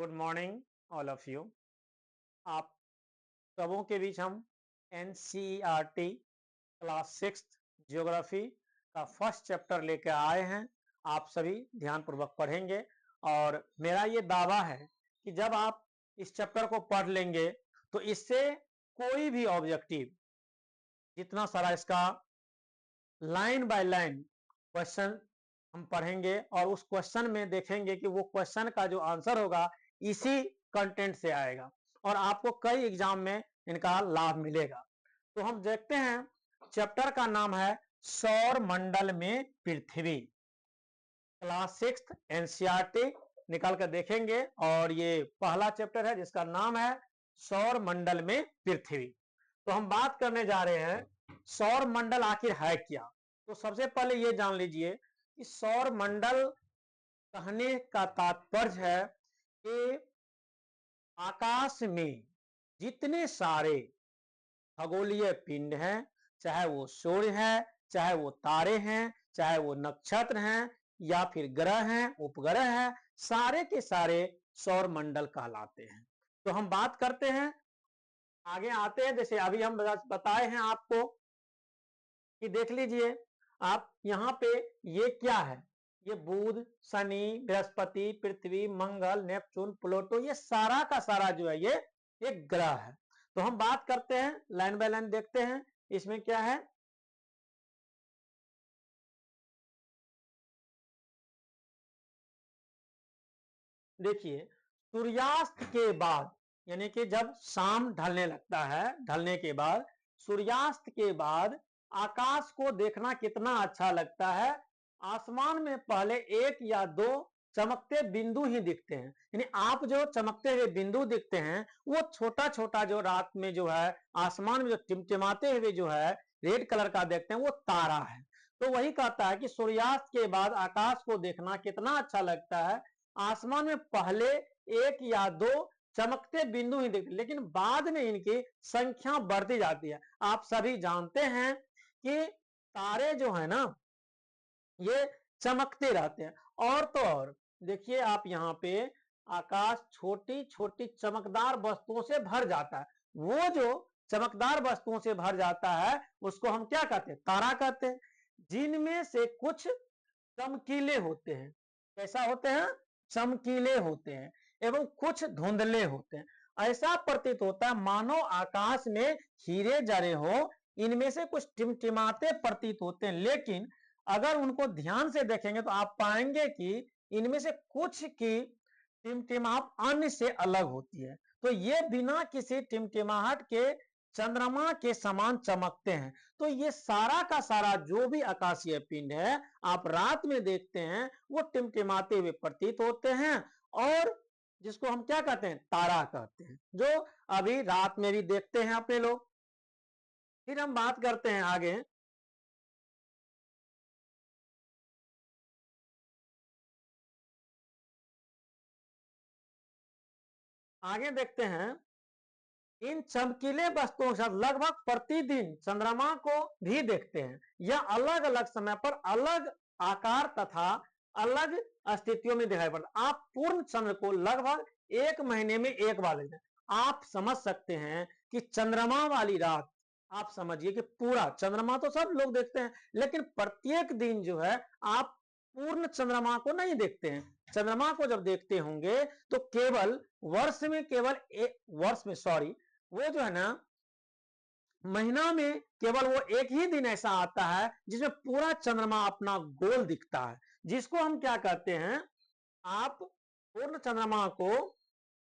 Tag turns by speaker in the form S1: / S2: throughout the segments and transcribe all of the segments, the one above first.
S1: Good morning all of you. आप सबों के बीच हम एनसीईआरटी क्लास 6 ज्योग्राफी का फर्स्ट चैप्टर लेकर आए हैं। आप सभी ध्यानपूर्वक पढ़ेंगे और मेरा ये दावा है कि जब आप इस चैप्टर को पढ़ लेंगे तो इससे कोई भी ऑब्जेक्टिव, जितना सारा इसका लाइन बाय लाइन क्वेश्चन हम पढ़ेंगे और उस क्वेश्चन में देखेंगे कि वो क्वेश्चन का जो आंसर होगा इसी कंटेंट से आएगा और आपको कई एग्जाम में इनका लाभ मिलेगा। तो हम देखते हैं, चैप्टर का नाम है सौर मंडल में पृथ्वी। क्लास 6 एनसीईआरटी निकाल कर देखेंगे और ये पहला चैप्टर है जिसका नाम है सौर मंडल में पृथ्वी। तो हम बात करने जा रहे हैं सौर मंडल आखिर है क्या। तो सबसे पहले ये जान लीजिए कि सौर मंडल कहने का तात्पर्य है कि आकाश में जितने सारे खगोलीय पिंड हैं, चाहे वो सूर्य है, चाहे वो तारे हैं, चाहे वो नक्षत्र हैं या फिर ग्रह हैं, उपग्रह हैं, सारे के सारे सौर मंडल कहलाते हैं। तो हम बात करते हैं, आगे आते हैं। जैसे अभी हम बताए हैं आपको कि देख लीजिए आप यहाँ पे ये क्या है, ये बुध, शनि, बृहस्पति, पृथ्वी, मंगल, नेपचून, प्लूटो, ये सारा का सारा जो है ये एक ग्रह है। तो हम बात करते हैं, लाइन बाय लाइन देखते हैं इसमें क्या है। देखिए, सूर्यास्त के बाद यानी कि जब शाम ढलने लगता है, ढलने के बाद सूर्यास्त के बाद आकाश को देखना कितना अच्छा लगता है। आसमान में पहले एक या दो चमकते बिंदु ही दिखते हैं, यानी आप जो चमकते हुए बिंदु दिखते हैं वो छोटा छोटा जो रात में जो है आसमान में जो टिमटिमाते हुए जो है रेड कलर का देखते हैं वो तारा है। तो वही कहता है कि सूर्यास्त के बाद आकाश को देखना कितना अच्छा लगता है। आसमान में पहले एक या दो चमकते बिंदु ही दिखते, लेकिन बाद में इनकी संख्या बढ़ती जाती है। आप सभी जानते हैं कि तारे जो है ना ये चमकते रहते हैं। और तो और देखिए आप यहाँ पे आकाश छोटी छोटी चमकदार वस्तुओं से भर जाता है। वो जो चमकदार वस्तुओं से भर जाता है उसको हम क्या कहते हैं, तारा कहते हैं, जिनमें से कुछ चमकीले होते हैं। कैसा होते हैं, चमकीले होते हैं, एवं कुछ धुंधले होते हैं। ऐसा प्रतीत होता है मानो आकाश में हीरे जड़े हो। इनमें से कुछ टिमटिमाते प्रतीत होते हैं, लेकिन अगर उनको ध्यान से देखेंगे तो आप पाएंगे कि इनमें से कुछ की टिमटिमाहट अन्य से अलग होती है। तो ये बिना किसी टिमटिमाहट के चंद्रमा के समान चमकते हैं। तो ये सारा का सारा जो भी आकाशीय पिंड है आप रात में देखते हैं वो टिमटिमाते हुए प्रतीत होते हैं और जिसको हम क्या कहते हैं, तारा कहते हैं, जो अभी रात में भी देखते हैं अपने लोग। फिर हम बात करते हैं आगे। आगे देखते हैं, इन चमकीले वस्तुओं से लगभग प्रतिदिन चंद्रमा को भी देखते हैं। यह अलग अलग समय पर अलग आकार तथा अलग स्थितियों में दिखाई पड़ता। आप पूर्ण चंद्र को लगभग एक महीने में एक बार देखते हैं। आप समझ सकते हैं कि चंद्रमा वाली रात, आप समझिए कि पूरा चंद्रमा तो सब लोग देखते हैं, लेकिन प्रत्येक दिन जो है आप पूर्ण चंद्रमा को नहीं देखते हैं। चंद्रमा को जब देखते होंगे तो केवल वर्ष में केवल एक वर्ष में सॉरी वो जो है ना महीना में केवल वो एक ही दिन ऐसा आता है जिसमें पूरा चंद्रमा अपना गोल दिखता है, जिसको हम क्या कहते हैं, आप पूर्ण चंद्रमा को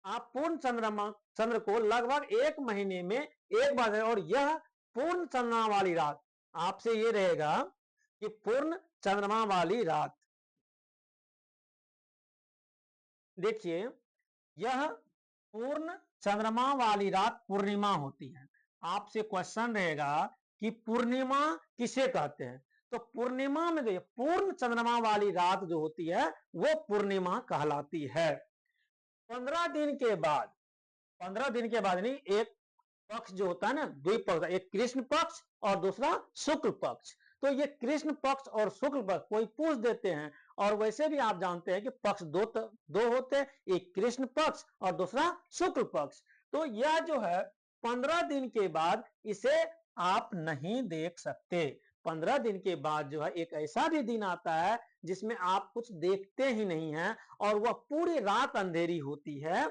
S1: आप पूर्ण चंद्र को लगभग एक महीने में एक बार है। और यह पूर्ण चंद्रमा वाली रात, आपसे ये रहेगा कि पूर्ण चंद्रमा वाली रात, देखिए यह पूर्ण चंद्रमा वाली रात पूर्णिमा होती है। आपसे क्वेश्चन रहेगा कि पूर्णिमा किसे कहते हैं, तो पूर्णिमा में जो पूर्ण चंद्रमा वाली रात जो होती है वो पूर्णिमा कहलाती है। 15 दिन के बाद, 15 दिन के बाद नहीं, एक पक्ष जो होता है ना, द्विपक्ष, एक कृष्ण पक्ष और दूसरा शुक्ल पक्ष। तो ये कृष्ण पक्ष और शुक्ल पक्ष कोई पूछ देते हैं और वैसे भी आप जानते हैं कि पक्ष दो होते हैं, एक कृष्ण पक्ष और दूसरा शुक्ल पक्ष। तो यह जो है 15 दिन के बाद इसे आप नहीं देख सकते। 15 दिन के बाद जो है एक ऐसा भी दिन आता है जिसमें आप कुछ देखते ही नहीं हैं और वह पूरी रात अंधेरी होती है।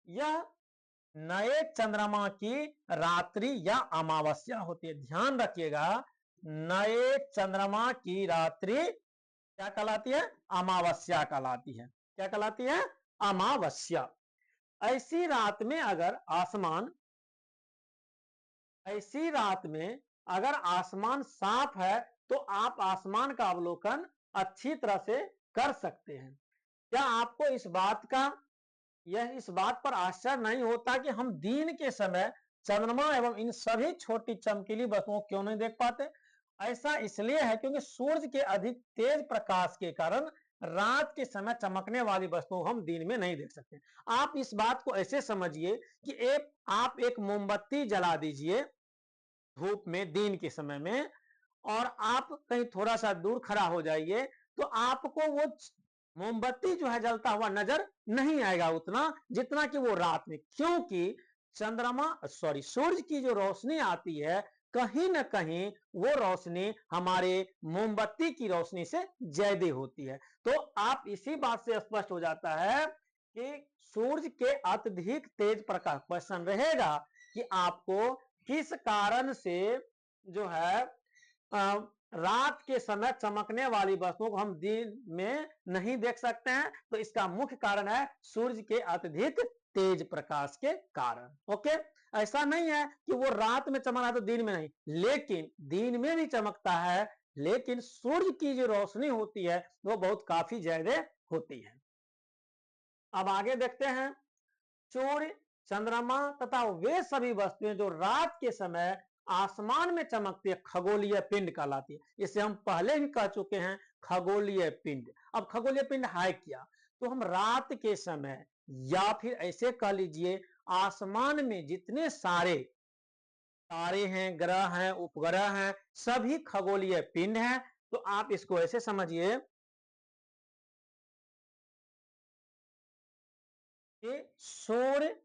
S1: यह नए चंद्रमा की रात्रि या अमावस्या होती है। ध्यान रखिएगा, नए चंद्रमा की रात्रि क्या कहलाती है? अमावस्या कहलाती है। क्या कहलाती है? अमावस्या। ऐसी रात में अगर आसमान साफ है तो आप आसमान का अवलोकन अच्छी तरह से कर सकते हैं। क्या आपको इस बात पर आश्चर्य नहीं होता कि हम दिन के समय चंद्रमा एवं इन सभी छोटी चमकीली वस्तुओं को क्यों नहीं देख पाते? ऐसा इसलिए है क्योंकि सूर्य के अधिक तेज प्रकाश के कारण रात के समय चमकने वाली वस्तुओं हम दिन में नहीं देख सकते। आप इस बात को ऐसे समझिए कि आप एक मोमबत्ती जला दीजिए धूप में दिन के समय में, और आप कहीं थोड़ा सा दूर खड़ा हो जाइए तो आपको वो मोमबत्ती जो है जलता हुआ नजर नहीं आएगा उतना जितना कि वो रात में, क्योंकि सूरज की जो रोशनी आती है कहीं ना कहीं वो रोशनी हमारे मोमबत्ती की रोशनी से ज्यादा होती है। तो आप इसी बात से स्पष्ट हो जाता है कि सूर्य के अत्यधिक तेज प्रकाश क्वेश्चन रहेगा कि आपको किस कारण से जो है रात के समय चमकने वाली वस्तुओं को हम दिन में नहीं देख सकते हैं? तो इसका मुख्य कारण है सूर्य के अत्यधिक तेज प्रकाश के कारण। ओके, ऐसा नहीं है कि वो रात में चमक रहा है तो दिन में नहीं, लेकिन दिन में भी चमकता है, लेकिन सूर्य की जो रोशनी होती है वो बहुत काफी ज्यादा होती है। अब आगे देखते हैं, सूर्य, चंद्रमा तथा वे सभी वस्तुएं जो रात के समय आसमान में चमकती है खगोलीय पिंड कहलाती है। इसे हम पहले भी कह चुके हैं, खगोलीय पिंड। अब खगोलीय पिंड है क्या? तो हम रात के समय, या फिर ऐसे कह लीजिए आसमान में जितने सारे तारे हैं, ग्रह हैं, उपग्रह हैं, सभी खगोलीय पिंड हैं। तो आप इसको ऐसे समझिए कि सूर्य,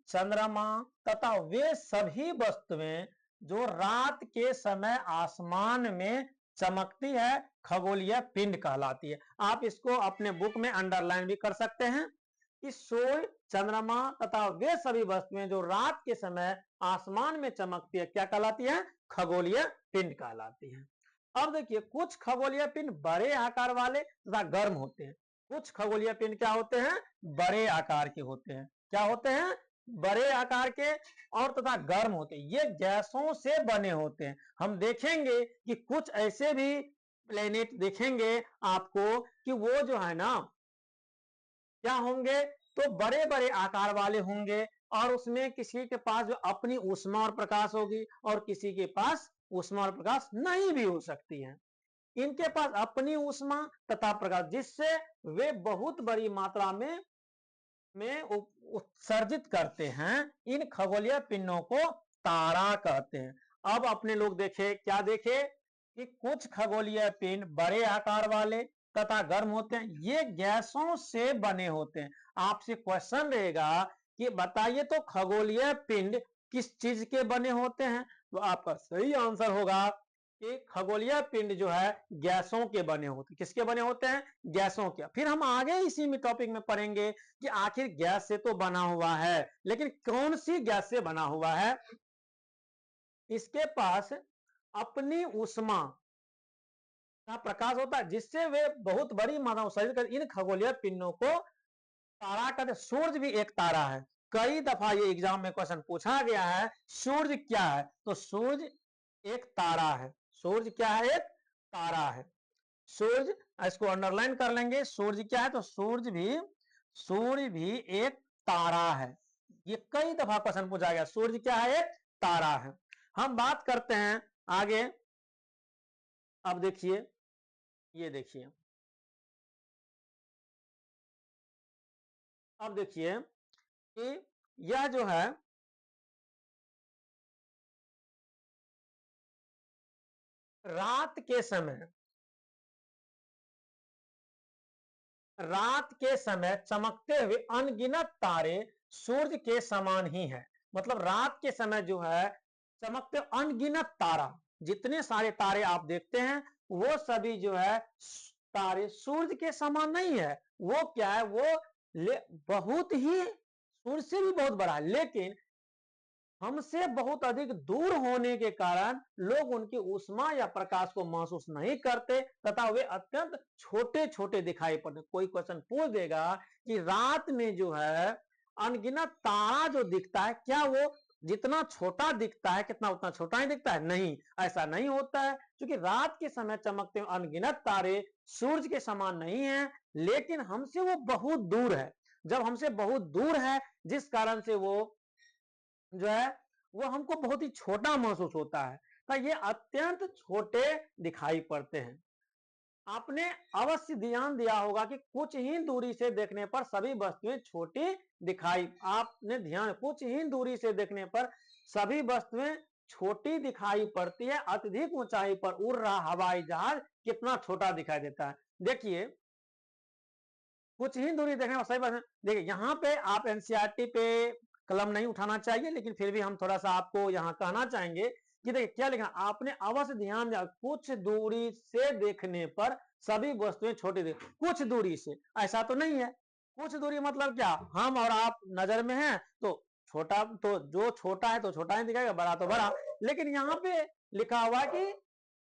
S1: चंद्रमा तथा वे सभी वस्तुएं जो रात के समय आसमान में चमकती है खगोलीय पिंड कहलाती है। आप इसको अपने बुक में अंडरलाइन भी कर सकते हैं कि सूर्य, चंद्रमा तथा वे सभी वस्तुएं जो रात के समय आसमान में चमकती है क्या कहलाती है? खगोलीय पिंड कहलाती है। अब देखिए, कुछ खगोलीय पिंड बड़े आकार वाले तथा गर्म होते हैं। कुछ खगोलीय पिंड क्या होते हैं? बड़े आकार के होते हैं। क्या होते हैं? बड़े आकार के और तथा गर्म होते हैं। ये गैसों से बने होते हैं। हम देखेंगे कि कुछ ऐसे भी प्लेनेट देखेंगे आपको कि वो जो है ना क्या होंगे, तो बड़े बड़े आकार वाले होंगे, और उसमें किसी के पास जो अपनी ऊष्मा और प्रकाश होगी और किसी के पास ऊष्मा और प्रकाश नहीं भी हो सकती है। इनके पास अपनी ऊष्मा तथा प्रकाश, जिससे वे बहुत बड़ी मात्रा में उत्सर्जित करते हैं। इन खगोलीय पिंडों को तारा कहते हैं। अब अपने लोग देखे, क्या देखे कि कुछ खगोलीय पिंड बड़े आकार वाले तथा गर्म होते हैं, ये गैसों से बने होते हैं। आपसे क्वेश्चन रहेगा कि बताइए तो खगोलीय पिंड किस चीज के बने होते हैं? तो आपका सही आंसर होगा कि खगोलीय पिंड जो है गैसों के बने होते हैं। किसके बने होते हैं? गैसों के। फिर हम आगे इसी में टॉपिक में पढ़ेंगे कि आखिर गैस से तो बना हुआ है, लेकिन कौन सी गैस से बना हुआ है? इसके पास अपनी ऊष्मा का प्रकाश होता है, जिससे वे बहुत बड़ी मात्रा में उत्सर्जित कर इन खगोलीय पिंडों को तारा कहते हैं। सूर्य भी एक तारा है। कई दफा ये एग्जाम में क्वेश्चन पूछा गया है, सूर्य क्या है? तो सूर्य एक तारा है। सूर्य क्या है? एक तारा है। सूर्य, इसको अंडरलाइन कर लेंगे, सूर्य क्या है? तो सूर्य भी एक तारा है। ये कई दफा क्वेश्चन पूछा गया, सूर्य क्या है? एक तारा है। हम बात करते हैं आगे। अब देखिए, ये देखिए, अब देखिए कि यह जो है रात के समय रात के समय चमकते हुए अनगिनत तारे सूर्य के समान ही है। मतलब रात के समय जो है चमकते अनगिनत तारा, जितने सारे तारे आप देखते हैं वो सभी जो है तारे सूर्य के समान नहीं है। वो क्या है, वो बहुत ही सूर्य से भी बहुत बड़ा है, लेकिन हमसे बहुत अधिक दूर होने के कारण लोग उनकी ऊष्मा या प्रकाश को महसूस नहीं करते तथा वे अत्यंत छोटे छोटे दिखाई पड़ते। कोई क्वेश्चन पूछ देगा कि रात में जो है अनगिनत तारा जो दिखता है, क्या वो जितना छोटा दिखता है कितना उतना छोटा ही दिखता है? नहीं, ऐसा नहीं होता है, क्योंकि रात के समय चमकते हुए अनगिनत तारे सूर्य के समान नहीं है, लेकिन हमसे वो बहुत दूर है। जब हमसे बहुत दूर है जिस कारण से वो जो है वो हमको बहुत ही छोटा महसूस होता है, तो ये अत्यंत छोटे दिखाई पड़ते हैं। आपने अवश्य ध्यान दिया होगा कि कुछ ही दूरी से देखने पर सभी वस्तुएं छोटी दिखाई, आपने ध्यान, कुछ ही दूरी से देखने पर सभी वस्तुएं छोटी दिखाई पड़ती है। अत्यधिक ऊंचाई पर उड़ रहा हवाई जहाज कितना छोटा दिखाई देता है। देखिए कुछ ही दूरी देखने पर सही बात है। देखिए यहाँ पे आप एनसीईआरटी पे कलम नहीं उठाना चाहिए, लेकिन फिर भी हम थोड़ा सा आपको यहाँ कहना चाहेंगे कि देखिए क्या लिखा, आपने अवश्य ध्यान दिया कुछ दूरी से देखने पर सभी वस्तुएं छोटी दिख, कुछ दूरी से, ऐसा तो नहीं है। कुछ दूरी मतलब क्या, हम और आप नजर में हैं तो छोटा, तो जो छोटा है तो छोटा ही दिखाएगा, बड़ा तो बड़ा। लेकिन यहाँ पे लिखा हुआ कि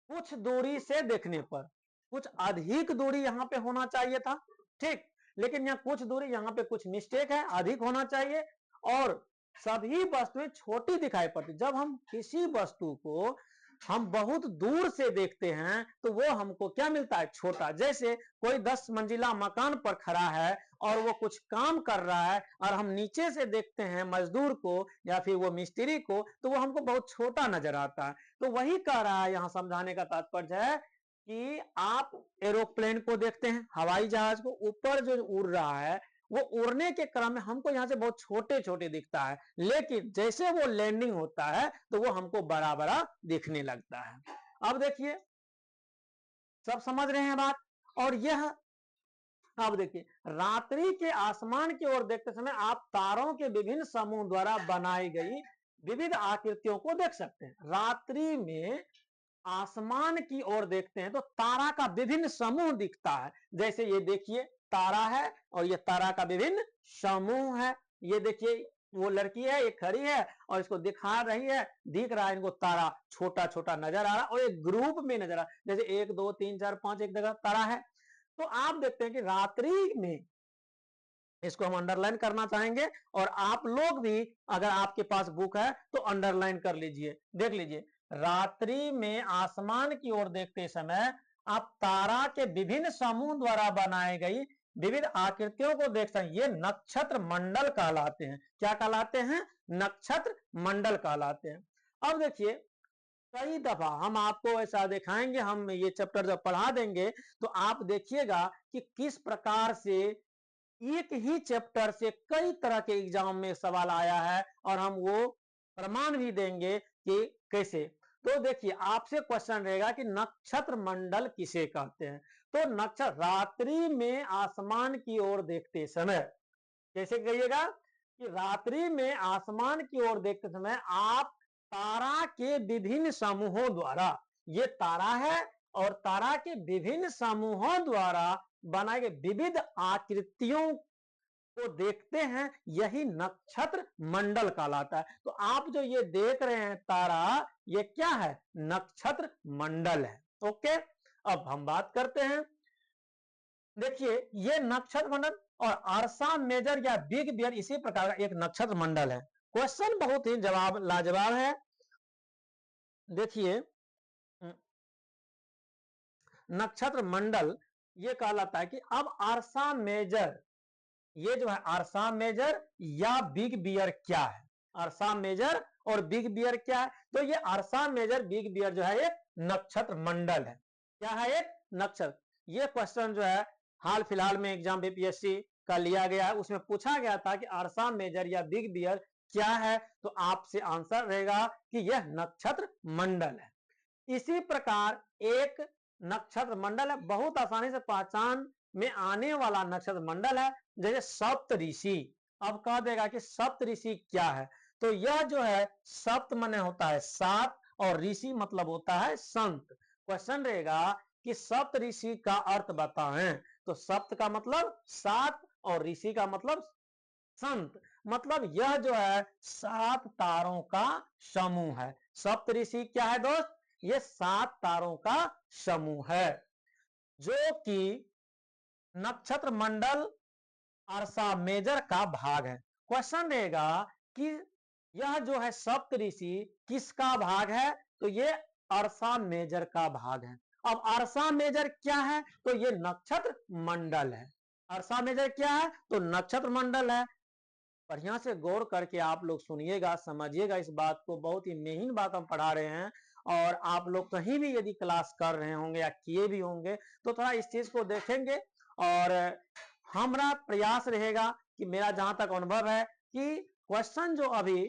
S1: कुछ दूरी से देखने पर, कुछ अधिक दूरी यहाँ पे होना चाहिए था, ठीक, लेकिन यहाँ कुछ दूरी, यहाँ पे कुछ मिस्टेक है, अधिक होना चाहिए। और सभी वस्तुएं छोटी दिखाई पड़ती। जब हम किसी वस्तु को हम बहुत दूर से देखते हैं तो वो हमको क्या मिलता है, छोटा। जैसे कोई 10 मंजिला मकान पर खड़ा है और वो कुछ काम कर रहा है और हम नीचे से देखते हैं मजदूर को या फिर वो मिस्त्री को, तो वो हमको बहुत छोटा नजर आता है। तो वही कह रहा है, यहाँ समझाने का तात्पर्य है कि आप एरोप्लेन को देखते हैं, हवाई जहाज को, ऊपर जो उड़ रहा है वो उड़ने के क्रम में हमको यहाँ से बहुत छोटे छोटे दिखता है, लेकिन जैसे वो लैंडिंग होता है तो वो हमको बड़ा बड़ा दिखने लगता है। अब देखिए सब समझ रहे हैं बात। और यह अब देखिए रात्रि के आसमान की ओर देखते समय आप तारों के विभिन्न समूह द्वारा बनाई गई विविध आकृतियों को देख सकते हैं। रात्रि में आसमान की ओर देखते हैं तो तारा का विभिन्न समूह दिखता है। जैसे ये देखिए तारा है और ये तारा का विभिन्न समूह है। ये देखिए वो लड़की है, ये खड़ी है और इसको दिखा रही है, दिख रहा है इनको तारा छोटा छोटा नजर आ रहा है और एक ग्रुप में नजर आ रहा है, जैसे 1 2 3 4 5 एक जगह तारा है। तो आप देखते हैं कि रात्रि में, इसको हम अंडरलाइन करना चाहेंगे और आप लोग भी अगर आपके पास बुक है तो अंडरलाइन कर लीजिए, देख लीजिए। रात्रि में आसमान की ओर देखते समय आप तारा के विभिन्न समूह द्वारा बनाई गई विविध आकृतियों को देख सकते हैं। ये नक्षत्र मंडल कहलाते हैं। क्या कहलाते हैं? नक्षत्र मंडल कहलाते हैं। अब देखिए कई दफा हम आपको ऐसा दिखाएंगे, हम ये चैप्टर जब पढ़ा देंगे तो आप देखिएगा कि किस प्रकार से एक ही चैप्टर से कई तरह के एग्जाम में सवाल आया है और हम वो प्रमाण भी देंगे कि कैसे। तो देखिए आपसे क्वेश्चन रहेगा कि नक्षत्र मंडल किसे कहते हैं। तो नक्षत्र रात्रि में आसमान की ओर देखते समय कैसे कहिएगा कि रात्रि में आसमान की ओर देखते समय आप तारा के विभिन्न समूहों द्वारा, ये तारा है और तारा के विभिन्न समूहों द्वारा बनाए गए विविध आकृतियों को देखते हैं, यही नक्षत्र मंडल कहलाता है। तो आप जो ये देख रहे हैं तारा, ये क्या है? नक्षत्र मंडल है। ओके, अब हम बात करते हैं। देखिए ये नक्षत्र मंडल और अर्सा मेजर या बिग बियर इसी प्रकार का एक नक्षत्र मंडल है। क्वेश्चन बहुत ही जवाब लाजवाब है। देखिए नक्षत्र मंडल ये कहलाता है कि अब अर्सा मेजर, ये जो है अर्सा मेजर या बिग बियर क्या है? अर्सा मेजर और बिग बियर क्या है? तो ये अर्सा मेजर बिग बियर जो है एक नक्षत्र मंडल है। क्या है? एक नक्षत्र। ये क्वेश्चन जो है हाल फिलहाल में एग्जाम बीपीएससी का लिया गया है, उसमें पूछा गया था कि अर्सा मेजर या बिग बियर क्या है, तो आपसे आंसर रहेगा कि यह नक्षत्र मंडल है। इसी प्रकार एक नक्षत्र मंडल है, बहुत आसानी से पहचान में आने वाला नक्षत्र मंडल है, जैसे सप्तऋषि। अब कह देगा कि सप्तऋषि क्या है, तो यह जो है सप्त माने होता है सात और ऋषि मतलब होता है संत। क्वेश्चन रहेगा कि सप्त ऋषि का अर्थ बताएं, तो सप्त का मतलब सात और ऋषि का मतलब संत, मतलब यह जो है सात तारों का समूह है। सप्त ऋषि क्या है दोस्त, ये सात तारों का समूह है, जो कि नक्षत्र मंडल अर्सा मेजर का भाग है। क्वेश्चन रहेगा कि यह जो है सप्त ऋषि किसका भाग है, तो ये अर्सा मेजर का भाग है। अब अर्सा मेजर क्या है, तो ये नक्षत्र मंडल है। अर्सा मेजर क्या है, तो नक्षत्र मंडल है। बढ़िया से गौर करके आप लोग सुनिएगा, समझिएगा इस बात को, बहुत ही मेन बात हम पढ़ा रहे हैं। और आप लोग कहीं भी यदि क्लास कर रहे होंगे या किए भी होंगे तो थोड़ा इस चीज को देखेंगे। और हमारा प्रयास रहेगा कि मेरा जहां तक अनुभव है कि क्वेश्चन जो अभी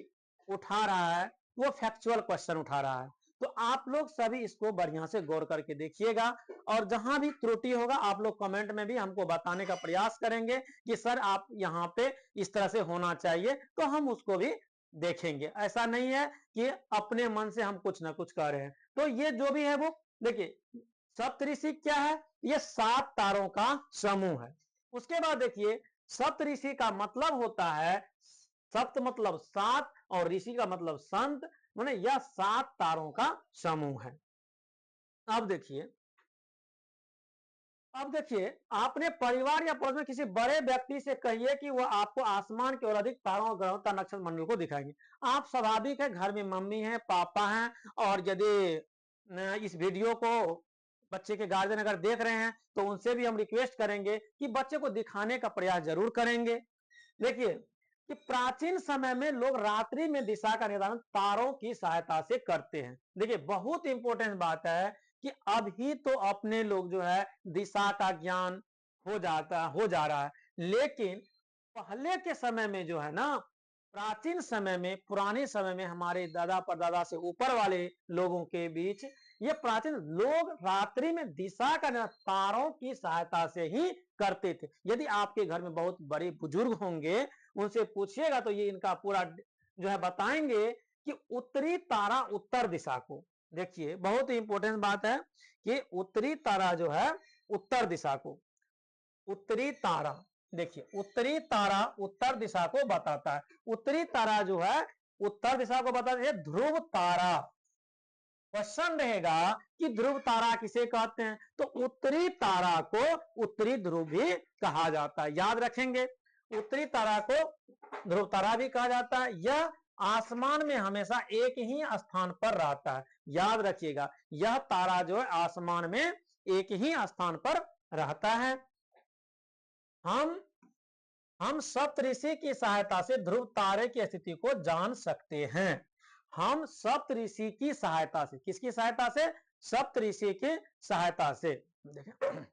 S1: उठा रहा है वो फैक्चुअल क्वेश्चन उठा रहा है, तो आप लोग सभी इसको बढ़िया से गौर करके देखिएगा। और जहां भी त्रुटि होगा आप लोग कमेंट में भी हमको बताने का प्रयास करेंगे कि सर आप यहाँ पे इस तरह से होना चाहिए, तो हम उसको भी देखेंगे। ऐसा नहीं है कि अपने मन से हम कुछ ना कुछ कर रहे हैं। तो ये जो भी है वो देखिए, सप्तऋषि क्या है, ये सात तारों का समूह है। उसके बाद देखिए सप्तऋषि का मतलब होता है, सप्त मतलब सात और ऋषि का मतलब संत, माने यह सात तारों का समूह है। अब देखिए, अब देखिए आपने परिवार या पड़ोस में किसी बड़े व्यक्ति से कहिए कि वह आपको आसमान की ओर अधिक तारों और ग्रहों तथा नक्षत्र मंडल को दिखाएंगे। आप स्वाभाविक है घर में मम्मी है पापा हैं, और यदि इस वीडियो को बच्चे के गार्जियन अगर देख रहे हैं तो उनसे भी हम रिक्वेस्ट करेंगे कि बच्चे को दिखाने का प्रयास जरूर करेंगे। देखिए कि प्राचीन समय में लोग रात्रि में दिशा का निर्धारण तारों की सहायता से करते हैं। देखिए बहुत इंपॉर्टेंट बात है कि अभी तो अपने लोग जो है दिशा का ज्ञान हो जा रहा है, लेकिन पहले के समय में जो है ना, प्राचीन समय में पुराने समय में हमारे दादा परदादा से ऊपर वाले लोगों के बीच ये प्राचीन लोग रात्रि में दिशा का तारों की सहायता से ही करते थे। यदि आपके घर में बहुत बड़े बुजुर्ग होंगे उनसे पूछिएगा तो ये इनका पूरा जो है बताएंगे कि उत्तरी तारा उत्तर दिशा को, देखिए बहुत ही इंपॉर्टेंट बात है कि उत्तरी तारा जो है उत्तर दिशा को, उत्तरी तारा, देखिए उत्तरी तारा उत्तर दिशा को बताता है। उत्तरी तारा जो है उत्तर दिशा को बताता है, ध्रुव तारा। क्वेश्चन रहेगा कि ध्रुव तारा किसे कहते हैं, तो उत्तरी तारा को उत्तरी ध्रुव भी कहा जाता है, याद रखेंगे। उत्तरी तारा को ध्रुव तारा भी कहा जाता है। यह आसमान में हमेशा एक ही स्थान पर रहता है, याद रखिएगा, यह तारा जो है आसमान में एक ही स्थान पर रहता है। हम सप्तऋषि की सहायता से ध्रुव तारे की स्थिति को जान सकते हैं। हम सप्तऋषि की सहायता से, किसकी सहायता से, सप्तऋषि की सहायता से। देखिए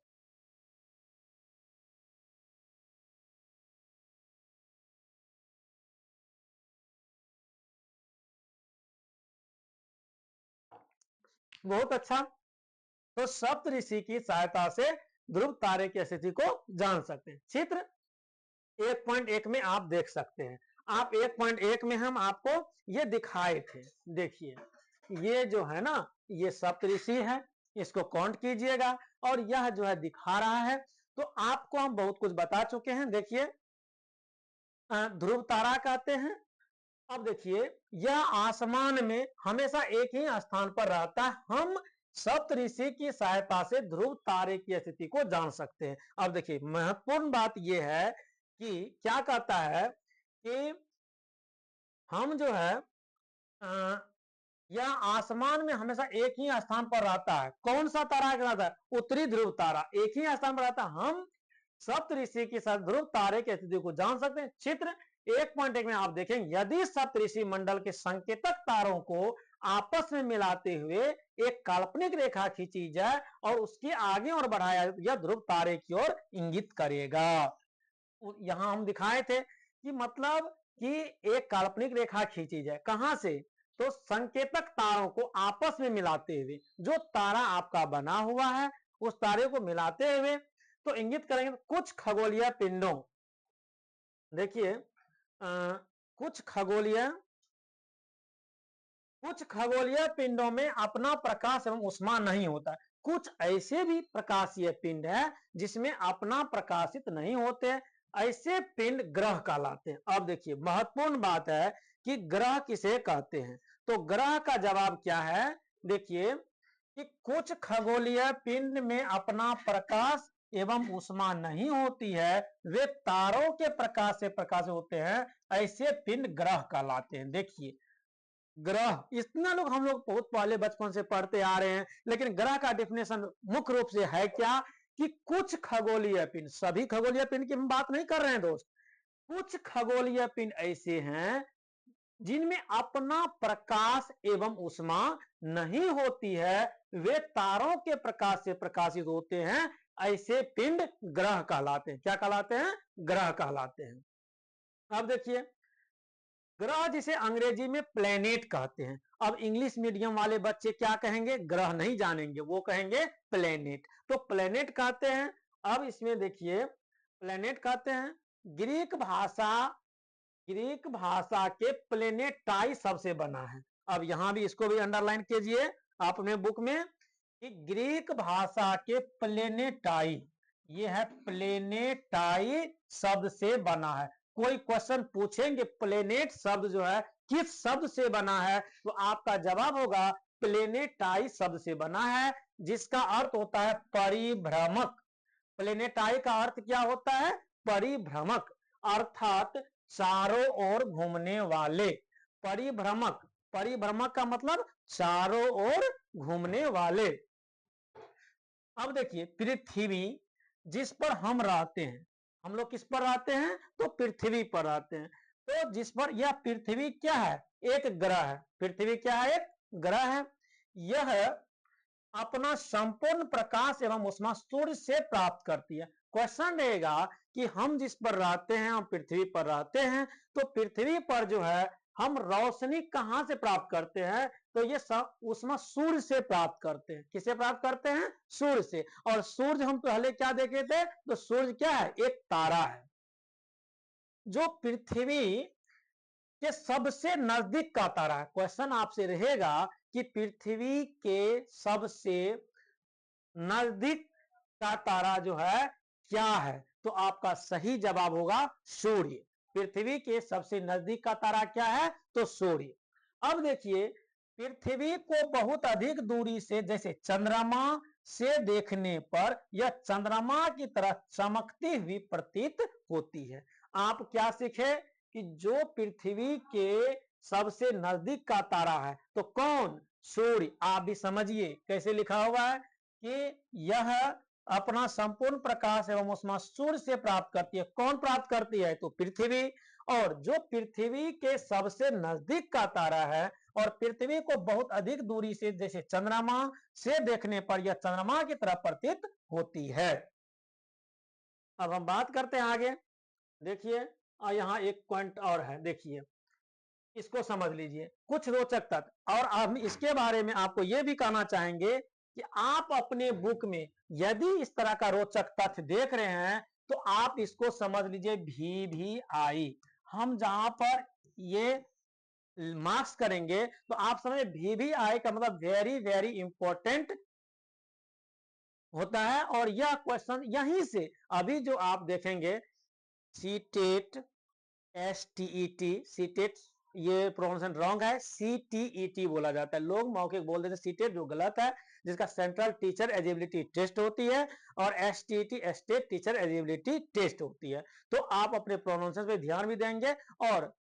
S1: बहुत अच्छा, तो सप्तऋषि की सहायता से ध्रुव तारे की स्थिति को जान सकते हैं। चित्र 1.1 में आप देख सकते हैं। आप 1.1 में हम आपको ये दिखाए थे, देखिए ये जो है ना ये सप्तऋषि है, इसको काउंट कीजिएगा, और यह जो है दिखा रहा है। तो आपको हम बहुत कुछ बता चुके हैं। देखिए ध्रुव तारा कहते हैं। अब देखिए यह आसमान में हमेशा एक ही स्थान पर रहता है। हम सप्तऋषि की सहायता से ध्रुव तारे की स्थिति को जान सकते हैं। अब देखिए महत्वपूर्ण बात यह है कि क्या कहता है कि हम जो है यह आसमान में हमेशा एक ही स्थान पर रहता है। कौन सा तारा रहता है, उत्तरी ध्रुव तारा एक ही स्थान पर रहता है। हम सप्तऋषि के साथ ध्रुव तारे की स्थिति को जान सकते हैं। चित्र 1.1 में आप देखेंगे, यदि सप्तऋषि मंडल के संकेतक तारों को आपस में मिलाते हुए एक काल्पनिक रेखा खींची जाए और उसके आगे और बढ़ाया, यह ध्रुव तारे की ओर इंगित करेगा। यहां हम दिखाए थे कि मतलब कि एक काल्पनिक रेखा खींची जाए, कहां से, तो संकेतक तारों को आपस में मिलाते हुए, जो तारा आपका बना हुआ है उस तारे को मिलाते हुए तो इंगित करेंगे कुछ खगोलीय पिंडों, देखिए कुछ खगोलीय पिंडों में अपना प्रकाश एवं ऊष्मा नहीं होता। कुछ ऐसे भी प्रकाशीय पिंड है जिसमें अपना प्रकाशित नहीं होते, ऐसे पिंड ग्रह कहलाते हैं। अब देखिए महत्वपूर्ण बात है कि ग्रह किसे कहते हैं, तो ग्रह का जवाब क्या है, देखिए कि कुछ खगोलीय पिंड में अपना प्रकाश एवं ऊष्मा नहीं होती है, वे तारों के प्रकाश से प्रकाशित होते हैं, ऐसे पिंड ग्रह कहलाते हैं। देखिए ग्रह, इतना लोग हम लोग बहुत पहले बचपन से पढ़ते आ रहे हैं, लेकिन ग्रह का डेफिनेशन मुख्य रूप से है क्या कि कुछ खगोलीय पिंड, सभी खगोलीय पिंड की हम बात नहीं कर रहे हैं दोस्त, कुछ खगोलीय पिंड ऐसे हैं जिनमें अपना प्रकाश एवं ऊष्मा नहीं होती है, वे तारों के प्रकाश से प्रकाशित होते हैं, ऐसे पिंड ग्रह कहलाते हैं। क्या कहलाते हैं, ग्रह कहलाते हैं। अब देखिए ग्रह जिसे अंग्रेजी में प्लेनेट कहते हैं, अब इंग्लिश मीडियम वाले बच्चे क्या कहेंगे, ग्रह नहीं जानेंगे, वो कहेंगे प्लेनेट, तो प्लेनेट कहते हैं। अब इसमें देखिए प्लेनेट कहते हैं, ग्रीक भाषा के प्लेनेटाई सबसे बना है। अब यहां भी इसको भी अंडरलाइन कीजिए अपने बुक में कि ग्रीक भाषा के प्लेनेटाई, ये है प्लेनेटाई शब्द से बना है। कोई क्वेश्चन पूछेंगे प्लेनेट शब्द जो है किस शब्द से बना है, तो आपका जवाब होगा प्लेनेटाई शब्द से बना है, जिसका अर्थ होता है परिभ्रमक। प्लेनेटाई का अर्थ क्या होता है, परिभ्रमक, अर्थात चारों ओर घूमने वाले। परिभ्रमक, परिभ्रमक का मतलब चारों ओर घूमने वाले। अब देखिए पृथ्वी जिस पर हम रहते हैं, हम लोग किस पर रहते हैं, तो पृथ्वी पर रहते हैं, तो जिस पर, यह पृथ्वी क्या है, एक ग्रह है। पृथ्वी क्या है, एक ग्रह है। यह अपना संपूर्ण प्रकाश एवं ऊष्मा सूर्य से प्राप्त करती है। क्वेश्चन रहेगा कि हम जिस पर रहते हैं, हम पृथ्वी पर रहते हैं, तो पृथ्वी पर जो है हम रोशनी कहां से प्राप्त करते हैं, तो ये ऊष्मा सूर्य से प्राप्त करते हैं। किसे प्राप्त करते हैं, सूर्य से। और सूर्य हम पहले क्या देखे थे, तो सूर्य क्या है, एक तारा है जो पृथ्वी के सबसे नजदीक का तारा है। क्वेश्चन आपसे रहेगा कि पृथ्वी के सबसे नजदीक का तारा जो है क्या है, तो आपका सही जवाब होगा सूर्य। पृथ्वी के सबसे नजदीक का तारा क्या है, तो सूर्य। अब देखिए पृथ्वी को बहुत अधिक दूरी से, जैसे चंद्रमा से देखने पर यह चंद्रमा की तरह चमकती हुई प्रतीत होती है। आप क्या सीखे कि जो पृथ्वी के सबसे नजदीक का तारा है, तो कौन, सूर्य। आप भी समझिए कैसे लिखा हुआ है कि यह अपना संपूर्ण प्रकाश एवं ऊष्मा सूर्य से प्राप्त करती है। कौन प्राप्त करती है, तो पृथ्वी। और जो पृथ्वी के सबसे नजदीक का तारा है और पृथ्वी को बहुत अधिक दूरी से, जैसे चंद्रमा से देखने पर यह चंद्रमा की तरह प्रतीत होती है। अब हम बात करते हैं आगे। देखिए यहाँ एक पॉइंट और है, देखिए इसको समझ लीजिए, कुछ रोचक तथ्य। और हम इसके बारे में आपको यह भी कहना चाहेंगे कि आप अपने बुक में यदि इस तरह का रोचक तथ्य देख रहे हैं, तो आप इसको समझ लीजिए VVI। हम जहां पर ये मार्क्स करेंगे, तो आप समझे VVI का मतलब वेरी वेरी इंपॉर्टेंट होता है। और यह क्वेश्चन यहीं से, अभी जो आप देखेंगे सीटेट, STET, सीटेट, ये प्रोनाउंसिएशन रॉन्ग है, CTET बोला जाता है। लोग मौखिक बोल देते हैं सीटेट, जो गलत है, जिसका सेंट्रल टीचर एलिजिबिलिटी टेस्ट होती है, और STET state teacher eligibility test होती है। तो आप अपने प्रोनाउंसिएशन पे ध्यान भी देंगे, और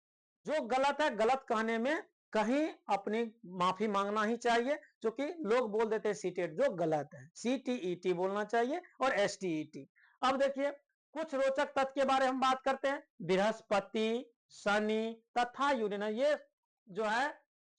S1: जो गलत है, गलत कहने में कहीं अपनी माफी मांगना ही चाहिए, क्योंकि लोग बोल देते हैं सीटेट, जो गलत है। CTET बोलना चाहिए और STET। अब देखिए कुछ रोचक तथ्य के बारे में हम बात करते हैं। बृहस्पति, शनि तथा यूरेनस, ये जो है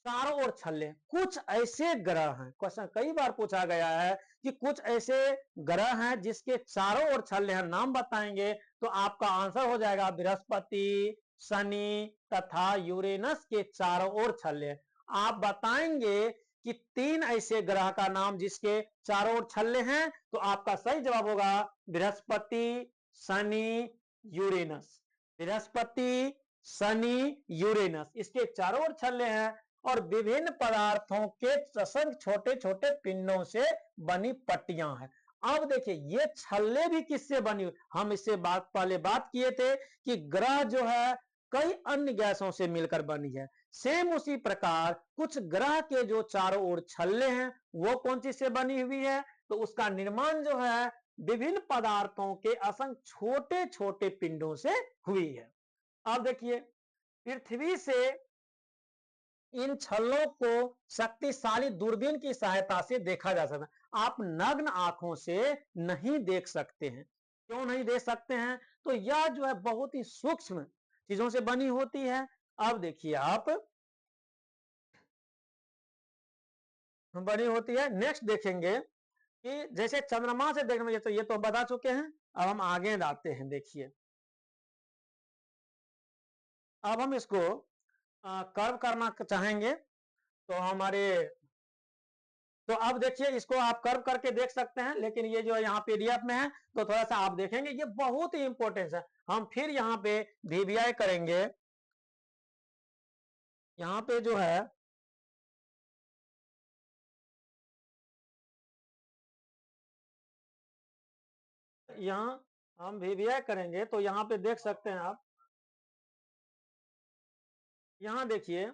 S1: चारों ओर छल्ले, कुछ ऐसे ग्रह हैं, क्वेश्चन कई बार पूछा गया है कि कुछ ऐसे ग्रह हैं जिसके चारों ओर छल्ले हैं, नाम बताएंगे, तो आपका आंसर हो जाएगा बृहस्पति, शनि तथा यूरेनस के चारों ओर छल्ले। आप बताएंगे कि 3 ऐसे ग्रह का नाम जिसके चारों ओर छल्ले हैं, तो आपका सही जवाब होगा बृहस्पति, शनि, यूरेनस। बृहस्पति, शनि, यूरेनस, इसके चारों ओर छल्ले हैं और विभिन्न पदार्थों के असंख्य छोटे छोटे पिंडों से बनी पट्टियां हैं। अब देखिए ये छल्ले भी किससे बनी हुई, हम इससे पहले बात किए थे कि ग्रह जो है कई अन्य गैसों से मिलकर बनी है। सेम उसी प्रकार कुछ ग्रह के जो चारों ओर छल्ले हैं वो कौन चीज से बनी हुई है, तो उसका निर्माण जो है विभिन्न पदार्थों के असंख्य छोटे छोटे पिंडों से हुई है। अब देखिए पृथ्वी से इन छल्लों को शक्तिशाली दूरबीन की सहायता से देखा जा सकता है। आप नग्न आंखों से नहीं देख सकते हैं। क्यों नहीं देख सकते हैं, तो यह जो है बहुत ही सूक्ष्म चीजों से बनी होती है। अब देखिए आप बनी होती है। नेक्स्ट देखेंगे कि जैसे चंद्रमा से देखने में, तो ये तो बता चुके हैं। अब हम आगे जाते हैं। देखिए अब हम इसको कर्व करना चाहेंगे, तो हमारे तो अब देखिए इसको आप कर्व करके देख सकते हैं, लेकिन ये जो यहाँ पीडीएफ में है तो थोड़ा सा आप देखेंगे, ये बहुत ही इंपॉर्टेंट है। हम फिर यहाँ पे वीवीआई करेंगे। यहाँ पे जो है यहाँ हम वीवीआई करेंगे, तो यहाँ पे देख सकते हैं आप, यहाँ देखिए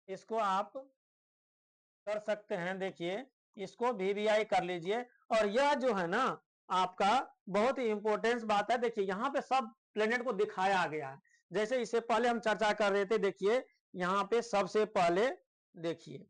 S1: इसको आप कर सकते हैं। देखिए इसको वीवीआई कर लीजिए, और यह जो है ना आपका बहुत ही इंपॉर्टेंट बात है। देखिए यहाँ पे सब प्लेनेट को दिखाया गया है, जैसे इससे पहले हम चर्चा कर रहे थे। देखिए यहाँ पे सबसे पहले देखिए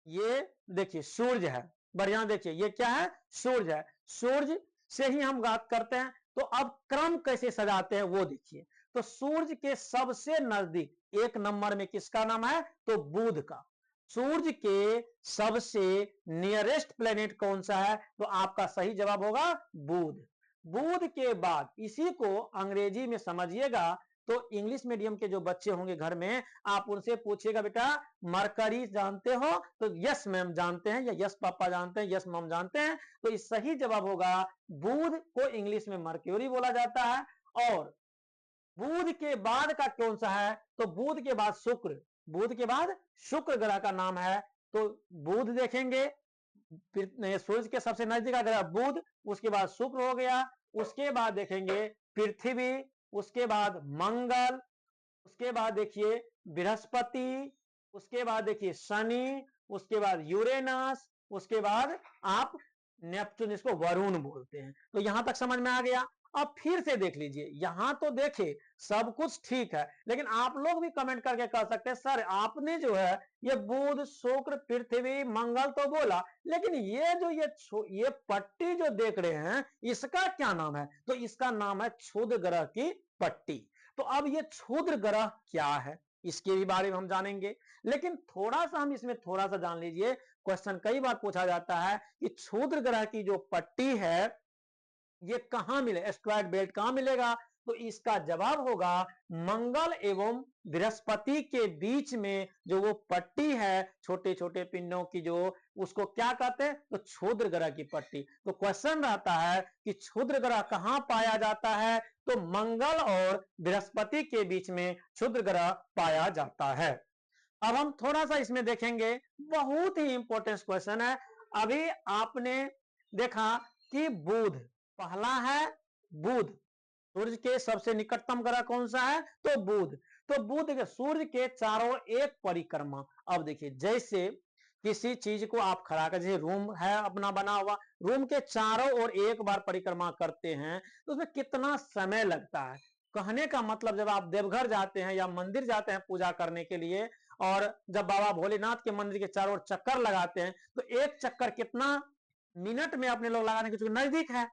S1: ये देखिए सूर्य है, बढ़िया। देखिए ये क्या है, सूर्य है। सूर्य से ही हम बात करते हैं, तो अब क्रम कैसे सजाते हैं वो देखिए। तो सूर्य के सबसे नजदीक एक नंबर में किसका नाम है, तो बुध का। सूर्य के सबसे नियरेस्ट प्लेनेट कौन सा है, तो आपका सही जवाब होगा बुध। बुध के बाद इसी को अंग्रेजी में समझिएगा, तो इंग्लिश मीडियम के जो बच्चे होंगे घर में, आप उनसे पूछिएगा बेटा मरकरी जानते हो, तो यस मैम जानते हैं, या यस पापा जानते हैं, यस मम जानते हैं। तो इस सही जवाब होगा बुध को इंग्लिश में मर्क्यूरी बोला जाता है। और बुध के बाद का कौन सा है, तो बुध के बाद शुक्र। बुध के बाद शुक्र ग्रह का नाम है। तो बुध देखेंगे, सूर्य के सबसे नजदीक ग्रह बुध, उसके बाद शुक्र हो गया, उसके बाद देखेंगे पृथ्वी, उसके बाद मंगल, उसके बाद देखिए बृहस्पति, उसके बाद देखिए शनि, उसके बाद यूरेनस, उसके बाद आप नेपच्यून, इसको वरुण बोलते हैं। तो यहां तक समझ में आ गया। अब फिर से देख लीजिए, यहां तो देखे सब कुछ ठीक है, लेकिन आप लोग भी कमेंट करके कह सकते हैं सर आपने जो है ये बुध शुक्र पृथ्वी मंगल तो बोला, लेकिन ये जो ये पट्टी जो देख रहे हैं इसका क्या नाम है, तो इसका नाम है क्षुद्र ग्रह की पट्टी। तो अब ये क्षुद्र ग्रह क्या है इसके भी बारे में हम जानेंगे, लेकिन थोड़ा सा हम इसमें थोड़ा सा जान लीजिए। क्वेश्चन कई बार पूछा जाता है कि क्षुद्र ग्रह की जो पट्टी है ये कहां मिले, एस्ट्रॉयड बेल्ट कहां मिलेगा, तो इसका जवाब होगा मंगल एवं बृहस्पति के बीच में जो वो पट्टी है छोटे छोटे पिंडों की, जो उसको क्या कहते हैं, तो क्षुद्र ग्रह की पट्टी। तो क्वेश्चन रहता है कि क्षुद्र ग्रह कहां पाया जाता है, तो मंगल और बृहस्पति के बीच में क्षुद्र ग्रह पाया जाता है। अब हम थोड़ा सा इसमें देखेंगे, बहुत ही इंपॉर्टेंट क्वेश्चन है। अभी आपने देखा कि बुध पहला है, बुध सूर्य के सबसे निकटतम ग्रह कौन सा है, तो बुध। तो बुध के सूर्य के चारों एक परिक्रमा। अब देखिए जैसे किसी चीज को आप खड़ा कर, जैसे रूम है अपना बना हुआ, रूम के चारों ओर एक बार परिक्रमा करते हैं तो उसमें कितना समय लगता है। कहने का मतलब जब आप देवघर जाते हैं या मंदिर जाते हैं पूजा करने के लिए, और जब बाबा भोलेनाथ के मंदिर के चारों ओर चक्कर लगाते हैं, तो एक चक्कर कितना मिनट में अपने लोग लगाने के, नजदीक है,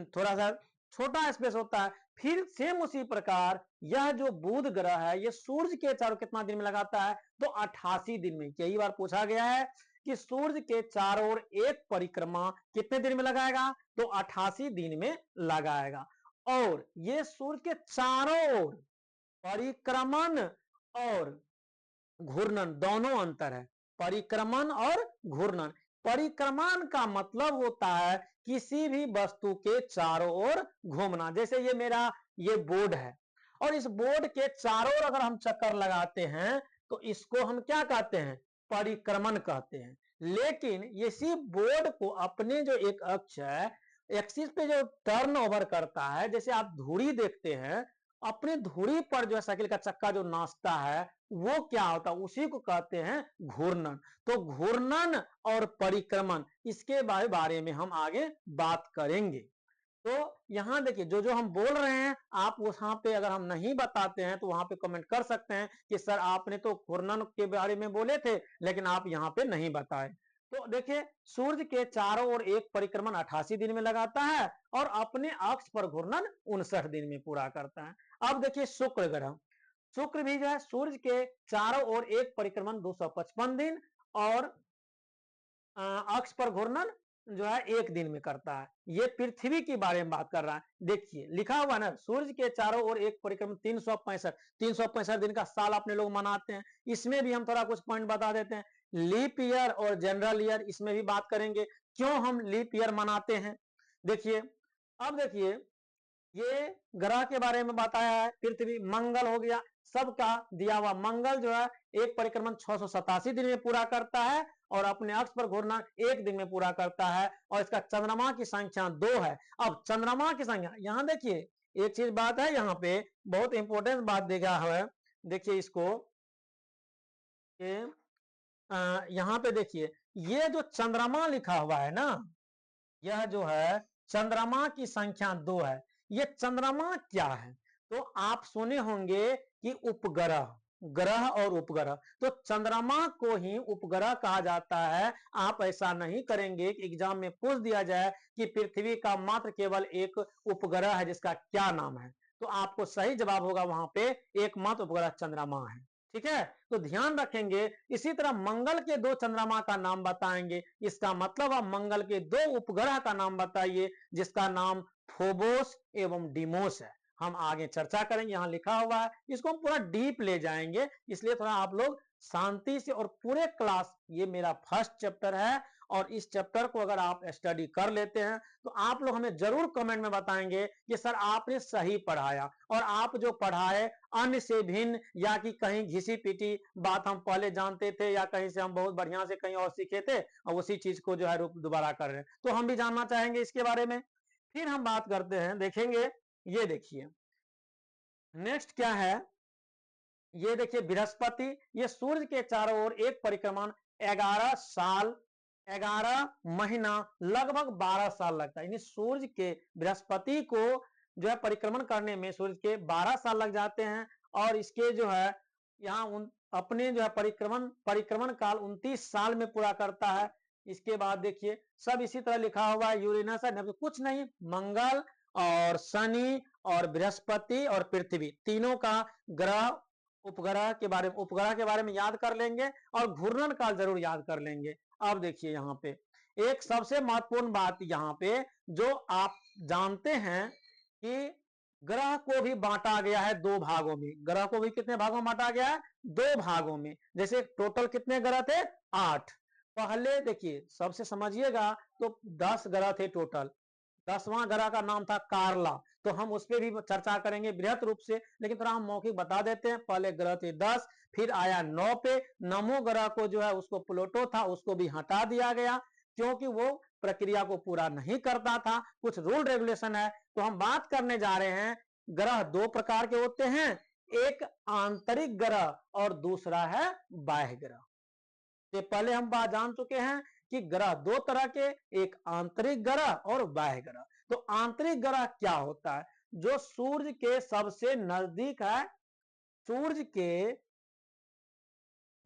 S1: थोड़ा सा छोटा स्पेस होता है। फिर सेम उसी प्रकार यह जो बुध ग्रह है ये सूर्य के चारों कितना दिन में लगाता है, तो 88 दिन में। कई बार पूछा गया है कि सूर्य के चारों ओर एक परिक्रमा कितने दिन में लगाएगा, तो 88 दिन में लगाएगा। और ये सूर्य के चारों ओर परिक्रमण और घूर्णन दोनों अंतर है। परिक्रमण और घूर्णन। परिक्रमण का मतलब होता है किसी भी वस्तु के चारों ओर घूमना। जैसे ये मेरा ये बोर्ड है और इस बोर्ड के चारों ओर अगर हम चक्कर लगाते हैं तो इसको हम क्या कहते हैं, परिक्रमण कहते हैं। लेकिन इसी बोर्ड को अपने जो एक अक्ष है, एक्सिस पे जो टर्न ओवर करता है, जैसे आप धुरी देखते हैं, अपनी धुरी पर जो है साइकिल का चक्का जो नाचता है वो क्या होता है, उसी को कहते हैं घूर्णन। तो घूर्णन और परिक्रमण इसके बारे में हम आगे बात करेंगे। तो यहां देखिए जो जो हम बोल रहे हैं आप वहां पे अगर हम नहीं बताते हैं तो वहां पे कमेंट कर सकते हैं कि सर आपने तो घूर्णन के बारे में बोले थे लेकिन आप यहाँ पे नहीं बताए। तो देखिए सूर्य के चारों ओर एक परिक्रमण 88 दिन में लगाता है और अपने अक्ष पर घूर्णन 59 दिन में पूरा करता है। अब देखिए शुक्र ग्रह, शुक्र भी जो है सूर्य के चारों ओर एक परिक्रमण 255 दिन और अक्ष पर घूर्णन जो है एक दिन में करता है। ये पृथ्वी के बारे में बात कर रहा है। देखिए लिखा हुआ ना, सूर्य के चारों ओर एक परिक्रमण 365 दिन का साल अपने लोग मनाते हैं। इसमें भी हम थोड़ा कुछ पॉइंट बता देते हैं। लीप ईयर और जनरल ईयर इसमें भी बात करेंगे, क्यों हम लीप ईयर मनाते हैं। देखिए अब देखिए ये ग्रह के बारे में बताया है। पृथ्वी, मंगल हो गया, सबका दिया हुआ। मंगल जो है एक परिक्रमण 687 दिन में पूरा करता है और अपने अक्ष पर घूर्णन एक दिन में पूरा करता है और इसका चंद्रमा की संख्या 2 है। अब चंद्रमा की संख्या यहां देखिए एक चीज बात है, यहाँ पे बहुत इंपॉर्टेंट बात देखा है। देखिए इसको यहाँ पे देखिए ये जो चंद्रमा लिखा हुआ है ना, यह जो है चंद्रमा की संख्या 2 है। ये चंद्रमा क्या है, तो आप सुने होंगे कि उपग्रह, ग्रह और उपग्रह, तो चंद्रमा को ही उपग्रह कहा जाता है। आप ऐसा नहीं करेंगे कि एग्जाम में पूछ दिया जाए कि पृथ्वी का मात्र केवल एक उपग्रह है जिसका क्या नाम है, तो आपको सही जवाब होगा वहां पे एकमात्र उपग्रह चंद्रमा है। ठीक है, तो ध्यान रखेंगे। इसी तरह मंगल के 2 चंद्रमा का नाम बताएंगे, इसका मतलब आप मंगल के 2 उपग्रह का नाम बताइए जिसका नाम फोबोस एवं डिमोस है। हम आगे चर्चा करेंगे, यहां लिखा हुआ है, इसको हम पूरा डीप ले जाएंगे, इसलिए थोड़ा आप लोग शांति से और पूरे क्लास, ये मेरा फर्स्ट चैप्टर है और इस चैप्टर को अगर आप स्टडी कर लेते हैं तो आप लोग हमें जरूर कमेंट में बताएंगे कि सर आपने सही पढ़ाया और आप जो पढ़ाए अन्य से भिन्न या कि कहीं घिसी पीटी बात हम पहले जानते थे या कहीं से हम बहुत बढ़िया से कहीं और सीखे थे और उसी चीज को जो है दोबारा कर रहे हैं, तो हम भी जानना चाहेंगे इसके बारे में। फिर हम बात करते हैं, देखेंगे ये देखिए नेक्स्ट क्या है। ये देखिए बृहस्पति, ये सूर्य के चारों ओर एक परिक्रमण 11 साल 11 महीना लगभग 12 साल लगता है। यानी सूर्य के बृहस्पति को जो है परिक्रमण करने में सूर्य के 12 साल लग जाते हैं और इसके जो है यहाँ अपने जो है परिक्रमण काल 29 साल में पूरा करता है। इसके बाद देखिए सब इसी तरह लिखा हुआ है। यूरेनस है, कुछ नहीं, मंगल और शनि और बृहस्पति और पृथ्वी तीनों का ग्रह उपग्रह के बारे में याद कर लेंगे और घूर्णन काल जरूर याद कर लेंगे। अब देखिए यहाँ पे एक सबसे महत्वपूर्ण बात यहाँ पे जो आप जानते हैं कि ग्रह को भी बांटा गया है 2 भागों में। ग्रह को भी कितने भागों में बांटा गया है, 2 भागों में। जैसे टोटल कितने ग्रह थे, 8। पहले देखिए सबसे समझिएगा तो 10 ग्रह थे टोटल। 10वां ग्रह का नाम था कार्ला, तो हम उस पर भी चर्चा करेंगे बृहत रूप से, लेकिन थोड़ा हम मौखिक बता देते हैं। पहले ग्रह थे 10, फिर आया 9 पे। 9वें ग्रह को जो है उसको प्लूटो था, उसको भी हटा दिया गया क्योंकि वो प्रक्रिया को पूरा नहीं करता था, कुछ रूल रेगुलेशन है। तो हम बात करने जा रहे हैं, ग्रह 2 प्रकार के होते हैं, एक आंतरिक ग्रह और दूसरा है बाह्य ग्रह। ये पहले हम बात जान चुके हैं कि ग्रह 2 तरह के, एक आंतरिक ग्रह और बाह्य ग्रह। तो आंतरिक ग्रह क्या होता है, जो सूर्य के सबसे नजदीक है, सूर्य के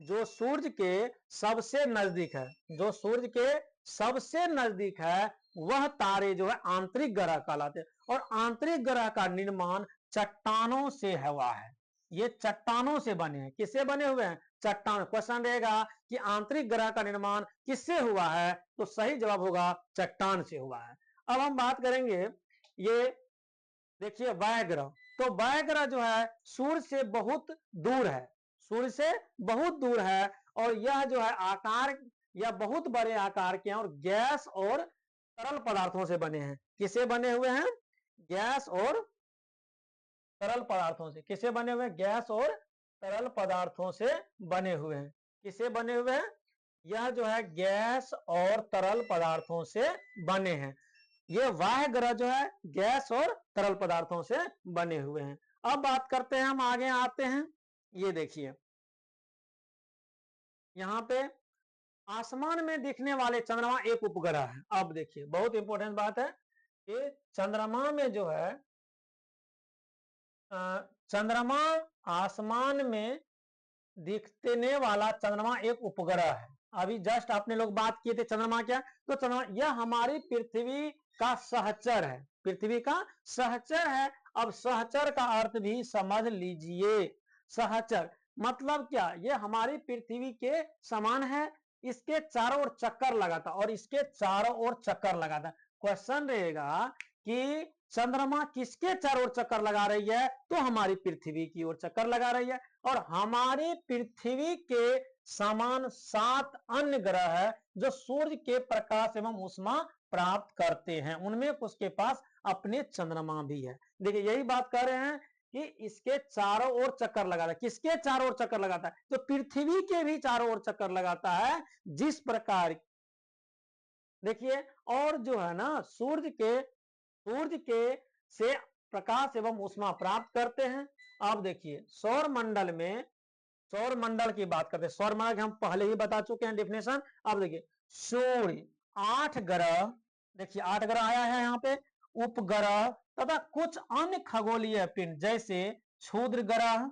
S1: जो सूर्य के सबसे नजदीक है, जो सूर्य के सबसे नजदीक है वह तारे जो है आंतरिक ग्रह कहलाते हैं। और आंतरिक ग्रह का निर्माण चट्टानों से हुआ है। ये चट्टानों से बने हैं। किससे बने हुए हैं, चट्टान। क्वेश्चन रहेगा कि आंतरिक ग्रह का निर्माण किससे हुआ है, तो सही जवाब होगा चट्टान से हुआ है। अब हम बात करेंगे, ये देखिए बाह्य ग्रह। तो बाह्य ग्रह जो है सूर्य से बहुत दूर है, सूर्य से बहुत दूर है और यह जो है आकार या बहुत बड़े आकार के हैं और गैस और तरल पदार्थों से बने हैं। किससे बने हुए हैं? गैस और तरल पदार्थों से। किससे बने हुए हैं? गैस और तरल पदार्थों से बने हुए हैं। किससे बने हुए हैं? यह जो है गैस और तरल पदार्थों से बने हैं। ये वाह्य ग्रह जो है गैस और तरल पदार्थों से बने हुए हैं। अब बात करते हैं, हम आगे आते हैं। ये देखिए यहाँ पे आसमान में दिखने वाले चंद्रमा एक उपग्रह है। अब देखिए बहुत इंपॉर्टेंट बात है कि चंद्रमा में जो है चंद्रमा आसमान में दिखने वाला चंद्रमा एक उपग्रह है। अभी जस्ट आपने लोग बात किए थे चंद्रमा क्या, तो चंद्रमा यह हमारी पृथ्वी का सहचर है। पृथ्वी का सहचर है। अब सहचर का अर्थ भी समझ लीजिए। सहचर मतलब क्या? ये हमारी पृथ्वी के समान है। इसके चारों ओर चक्कर लगाता और इसके चारों ओर चक्कर लगाता। क्वेश्चन रहेगा कि चंद्रमा किसके चारों ओर चक्कर लगा रही है? तो हमारी पृथ्वी की ओर चक्कर लगा रही है। और हमारी पृथ्वी के समान 7 अन्य ग्रह है जो सूर्य के प्रकाश एवं ऊष्मा प्राप्त करते हैं। उनमें उसके पास अपने चंद्रमा भी है। देखिए यही बात कर रहे हैं कि इसके चारों ओर चक्कर लगाता है। किसके चारों ओर चक्कर लगाता है? तो पृथ्वी के भी चारों ओर चक्कर लगाता है। जिस प्रकार देखिए, और जो है ना सूर्य के से प्रकाश एवं ऊष्मा प्राप्त करते हैं। अब देखिए सौर मंडल में, सौर मंडल की बात करते हैं। सौर मंडल हम पहले ही बता चुके हैं डेफिनेशन। अब देखिए सूर्य, 8 ग्रह, देखिए 8 ग्रह आया है यहाँ पे, उपग्रह तथा कुछ अन्य खगोलीय पिंड जैसे क्षुद्र ग्रह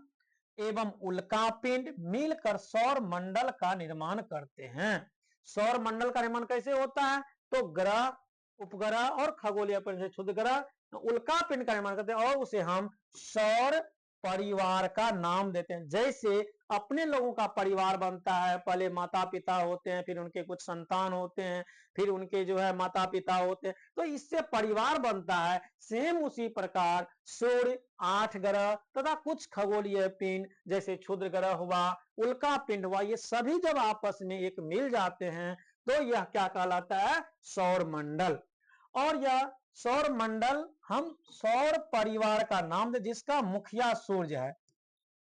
S1: एवं उल्का पिंड मिलकर सौर मंडल का निर्माण करते हैं। सौर मंडल का निर्माण कैसे होता है? तो ग्रह, उपग्रह और खगोलीय पिंड, क्षुद्र ग्रह, उल्का पिंड का निर्माण करते हैं और उसे हम सौर परिवार का नाम देते हैं। जैसे अपने लोगों का परिवार बनता है, पहले माता पिता होते हैं, फिर उनके कुछ संतान होते हैं, फिर उनके जो है माता पिता होते हैं, तो इससे परिवार बनता है। सेम उसी प्रकार सूर्य, 8 ग्रह तथा कुछ खगोलीय पिंड जैसे क्षुद्र ग्रह हुआ, उल्का पिंड हुआ, ये सभी जब आपस में एक मिल जाते हैं तो यह क्या कहलाता है? सौर मंडल। और यह सौर मंडल हम सौर परिवार का नाम दे, जिसका मुखिया सूर्य है।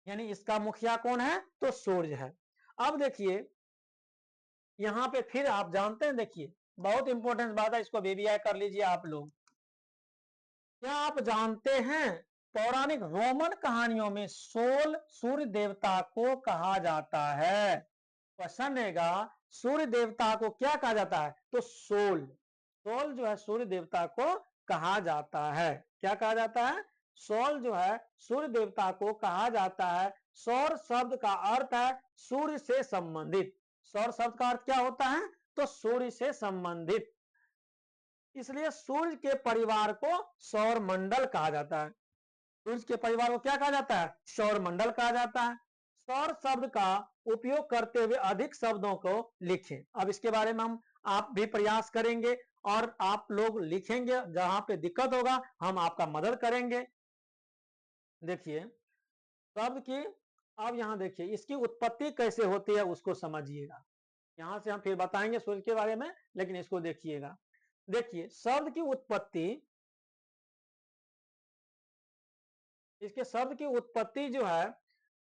S1: यानी इसका मुखिया कौन है? तो सूर्य है। अब देखिए यहां पे फिर आप जानते हैं, देखिए बहुत इंपॉर्टेंट बात है, इसको VVI कर लीजिए आप लोग। क्या आप जानते हैं पौराणिक रोमन कहानियों में सोल सूर्य देवता को कहा जाता है? क्वेश्चन रहेगा सूर्य देवता को क्या कहा जाता है? तो सोल। सोल जो है सूर्य देवता को कहा जाता है। क्या कहा जाता है? सोल जो है सूर्य देवता को कहा जाता है। सौर शब्द का अर्थ है सूर्य से संबंधित। सौर शब्द का अर्थ क्या होता है? तो सूर्य से संबंधित। इसलिए सूर्य के परिवार को सौर मंडल कहा जाता है। सूर्य के परिवार को क्या कहा जाता है? सौर मंडल कहा जाता है। सौर शब्द का उपयोग करते हुए अधिक शब्दों को लिखें। अब इसके बारे में हम आप भी प्रयास करेंगे और आप लोग लिखेंगे। जहां पे दिक्कत होगा हम आपका मदद करेंगे। देखिए शब्द की, अब यहां देखिए इसकी उत्पत्ति कैसे होती है उसको समझिएगा। यहां से हम फिर बताएंगे सूर्य के बारे में, लेकिन इसको देखिएगा। देखिए शब्द की उत्पत्ति, इसके शब्द की उत्पत्ति जो है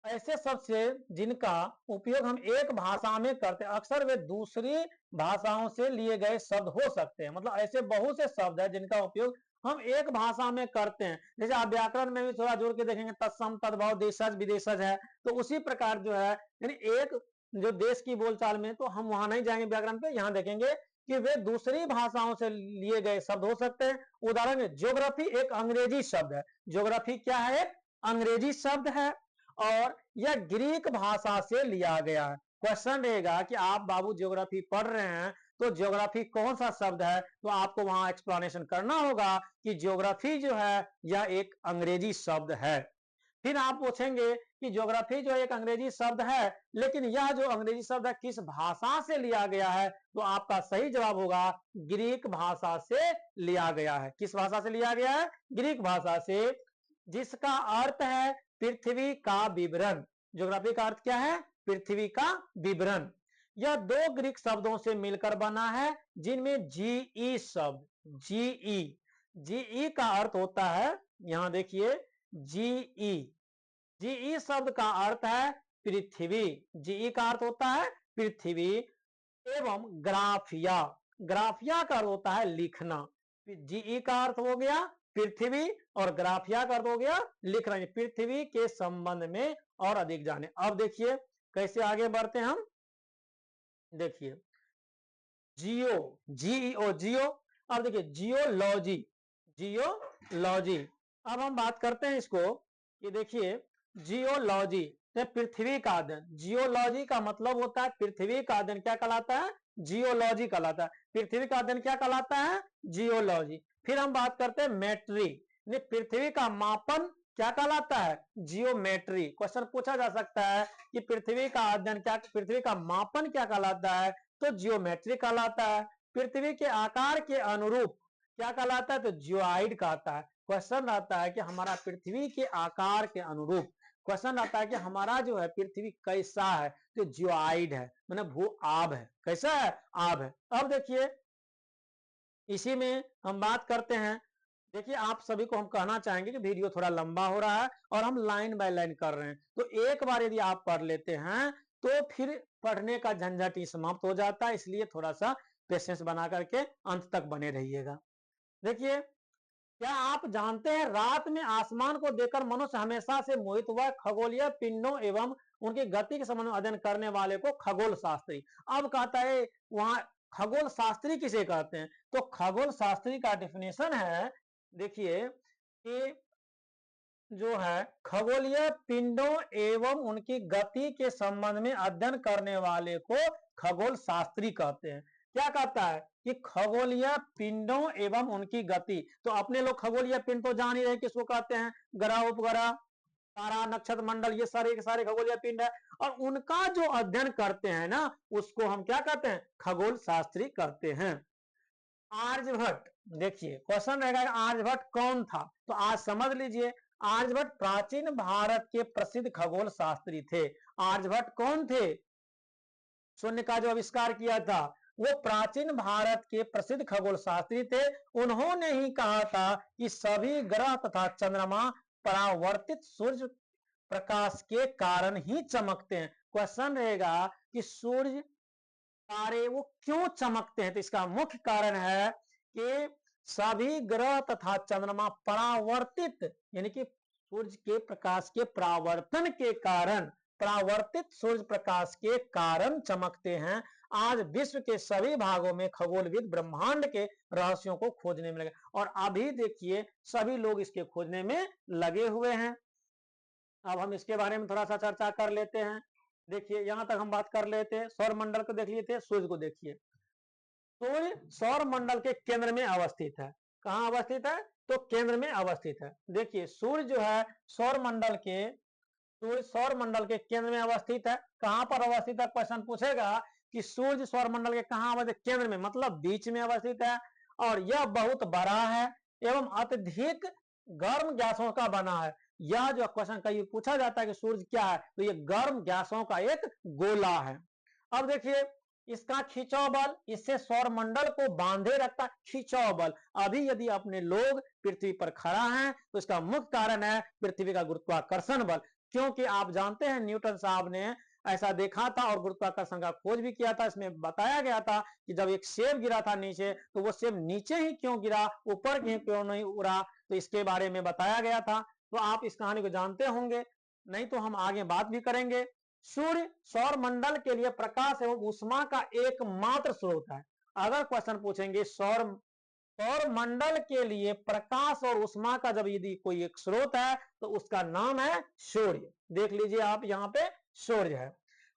S1: ऐसे शब्द से जिनका उपयोग हम एक भाषा में करते हैं, अक्सर वे दूसरी भाषाओं से लिए गए शब्द हो सकते हैं। मतलब ऐसे बहुत से शब्द है जिनका उपयोग हम एक भाषा में करते हैं। जैसे आप व्याकरण में भी थोड़ा जोड़ के देखेंगे, तत्सम तद्भव देशज विदेशज है, तो उसी प्रकार जो है यानी एक जो देश की बोलचाल में, तो हम वहां नहीं जाएंगे व्याकरण पे, यहाँ देखेंगे कि वे दूसरी भाषाओं से लिए गए शब्द हो सकते हैं। उदाहरण में ज्योग्राफी एक अंग्रेजी शब्द है। ज्योग्राफी क्या है? एक अंग्रेजी शब्द है और यह ग्रीक भाषा से लिया गया है। क्वेश्चन रहेगा कि आप बाबू ज्योग्राफी पढ़ रहे हैं तो ज्योग्राफी कौन सा शब्द है? तो आपको वहां एक्सप्लेनेशन करना होगा कि ज्योग्राफी जो है यह एक अंग्रेजी शब्द है। फिर आप पूछेंगे कि ज्योग्राफी जो एक अंग्रेजी शब्द है, लेकिन यह जो अंग्रेजी शब्द है किस भाषा से लिया गया है? तो आपका सही जवाब होगा ग्रीक भाषा से लिया गया है। किस भाषा से लिया गया है? ग्रीक भाषा से, जिसका अर्थ है पृथ्वी का विवरण। ज्योग्राफी का अर्थ क्या है? पृथ्वी का विवरण। यह दो ग्रीक शब्दों से मिलकर बना है, जिनमें जीई शब्द, जीई, जीई का अर्थ होता है, यहां देखिए, जीई, जीई शब्द का अर्थ है पृथ्वी, जीई का अर्थ होता है पृथ्वी, एवं ग्राफिया, ग्राफिया का अर्थ होता है लिखना। जीई का अर्थ हो गया पृथ्वी और ग्राफिया का अर्थ हो गया लिखना, पृथ्वी के संबंध में और अधिक जाने। अब देखिए कैसे आगे बढ़ते हैं हम, देखिए जियो, जीईओ, जियो। अब देखिए जियोलॉजी, जियोलॉजी। अब हम बात करते हैं इसको कि देखिए जियोलॉजी, पृथ्वी का अध्ययन, जियोलॉजी का मतलब होता है पृथ्वी का अध्ययन, क्या कहलाता है, जियोलॉजी कहलाता है। पृथ्वी का अध्ययन क्या कहलाता है, जियोलॉजी। फिर हम बात करते हैं मेट्री, पृथ्वी का मापन क्या कहलाता है, जियोमेट्री। क्वेश्चन पूछा जा सकता है कि पृथ्वी का अध्ययन क्या, पृथ्वी का मापन क्या कहलाता है, तो जियोमेट्री कहलाता है। पृथ्वी के आकार के अनुरूप क्या कहलाता है, तो जियोइड कहता है। क्वेश्चन आता है कि हमारा पृथ्वी के आकार के अनुरूप, क्वेश्चन आता है कि हमारा जो है पृथ्वी कैसा है, तो जियोइड है, मैंने भू आब है। कैसा है, आब है। अब देखिए इसी में हम बात करते हैं, देखिए आप सभी को हम कहना चाहेंगे कि वीडियो थोड़ा लंबा हो रहा है और हम लाइन बाय लाइन कर रहे हैं, तो एक बार यदि आप पढ़ लेते हैं तो फिर पढ़ने का झंझट ही समाप्त हो जाता है, इसलिए थोड़ा सा पेशेंस बना करके अंत तक बने रहिएगा। देखिए क्या आप जानते हैं रात में आसमान को देखकर मनुष्य हमेशा से मोहित हुआ, खगोलीय पिंडों एवं उनकी गति के संबंध में अध्ययन करने वाले को खगोल शास्त्री। अब कहता है वहां खगोल शास्त्री किसे कहते हैं, तो खगोल शास्त्री का डेफिनेशन है, देखिए कि जो है खगोलीय पिंडों एवं उनकी गति के संबंध में अध्ययन करने वाले को खगोल शास्त्री कहते हैं। क्या कहता है कि खगोलीय पिंडों एवं उनकी गति, तो अपने लोग खगोलीय पिंड तो जान ही रहे किसको कहते हैं, ग्रह उपग्रह तारा नक्षत्र मंडल, ये सारे के सारे खगोलीय पिंड है, और उनका जो अध्ययन करते हैं ना उसको हम क्या कहते हैं, खगोल शास्त्री कहते हैं। आर्यभट्ट, देखिए क्वेश्चन रहेगा आर्यभट्ट कौन था, तो आज समझ लीजिए आर्यभट्ट प्राचीन भारत के प्रसिद्ध खगोल शास्त्री थे। आर्यभट्ट कौन थे, शून्य का जो आविष्कार किया था, वो प्राचीन भारत के प्रसिद्ध खगोल शास्त्री थे। उन्होंने ही कहा था कि सभी ग्रह तथा चंद्रमा परावर्तित सूर्य प्रकाश के कारण ही चमकते हैं। क्वेश्चन रहेगा कि सूर्य तारे वो क्यों चमकते हैं, तो इसका मुख्य कारण है कि सभी ग्रह तथा चंद्रमा परावर्तित, यानी कि सूर्य के प्रकाश के परावर्तन के कारण, परावर्तित सूर्य प्रकाश के कारण चमकते हैं। आज विश्व के सभी भागों में खगोलविद ब्रह्मांड के रहस्यों को खोजने में लगे, और अभी देखिए सभी लोग इसके खोजने में लगे हुए हैं। अब हम इसके बारे में थोड़ा सा चर्चा कर लेते हैं। देखिए यहां तक हम बात कर लेते हैं, सौर मंडल को देख लिए थे, सूर्य को देखिए। सूर्य सौर मंडल के केंद्र में अवस्थित है। कहां अवस्थित है, तो केंद्र में अवस्थित है। देखिए सूर्य जो है सौर मंडल के, सूर्य सौर मंडल के केंद्र में अवस्थित है। कहां पर अवस्थित है, क्वेश्चन पूछेगा कि सूर्य सौर मंडल के कहां अवस्थित, केंद्र में मतलब बीच में अवस्थित है, और यह बहुत बड़ा है एवं अत्यधिक गर्म गैसों का बना है। यह जो क्वेश्चन कहीं पूछा जाता है कि सूर्य क्या है, तो यह गर्म गैसों का एक गोला है। अब देखिए इसका खिंचाव बल इससे सौर मंडल को बांधे रखता है, खिंचाव बल। अभी यदि अपने लोग पृथ्वी पर खड़ा है तो इसका मुख्य कारण है पृथ्वी का गुरुत्वाकर्षण बल, क्योंकि आप जानते हैं न्यूटन साहब ने ऐसा देखा था और गुरुत्वाकर्षण का खोज भी किया था। इसमें बताया गया था कि जब एक सेब गिरा था नीचे, तो वो सेब नीचे ही क्यों गिरा, ऊपर क्यों नहीं उड़ा, तो इसके बारे में बताया गया था। तो आप इस कहानी को जानते होंगे, नहीं तो हम आगे बात भी करेंगे। सूर्य सौर मंडल के लिए प्रकाश एवं ऊष्मा का एकमात्र स्रोत है। अगर क्वेश्चन पूछेंगे सौर मंडल के लिए प्रकाश और ऊष्मा का जब यदि कोई एक स्रोत है तो उसका नाम है सूर्य। देख लीजिए आप यहाँ पे सूर्य है,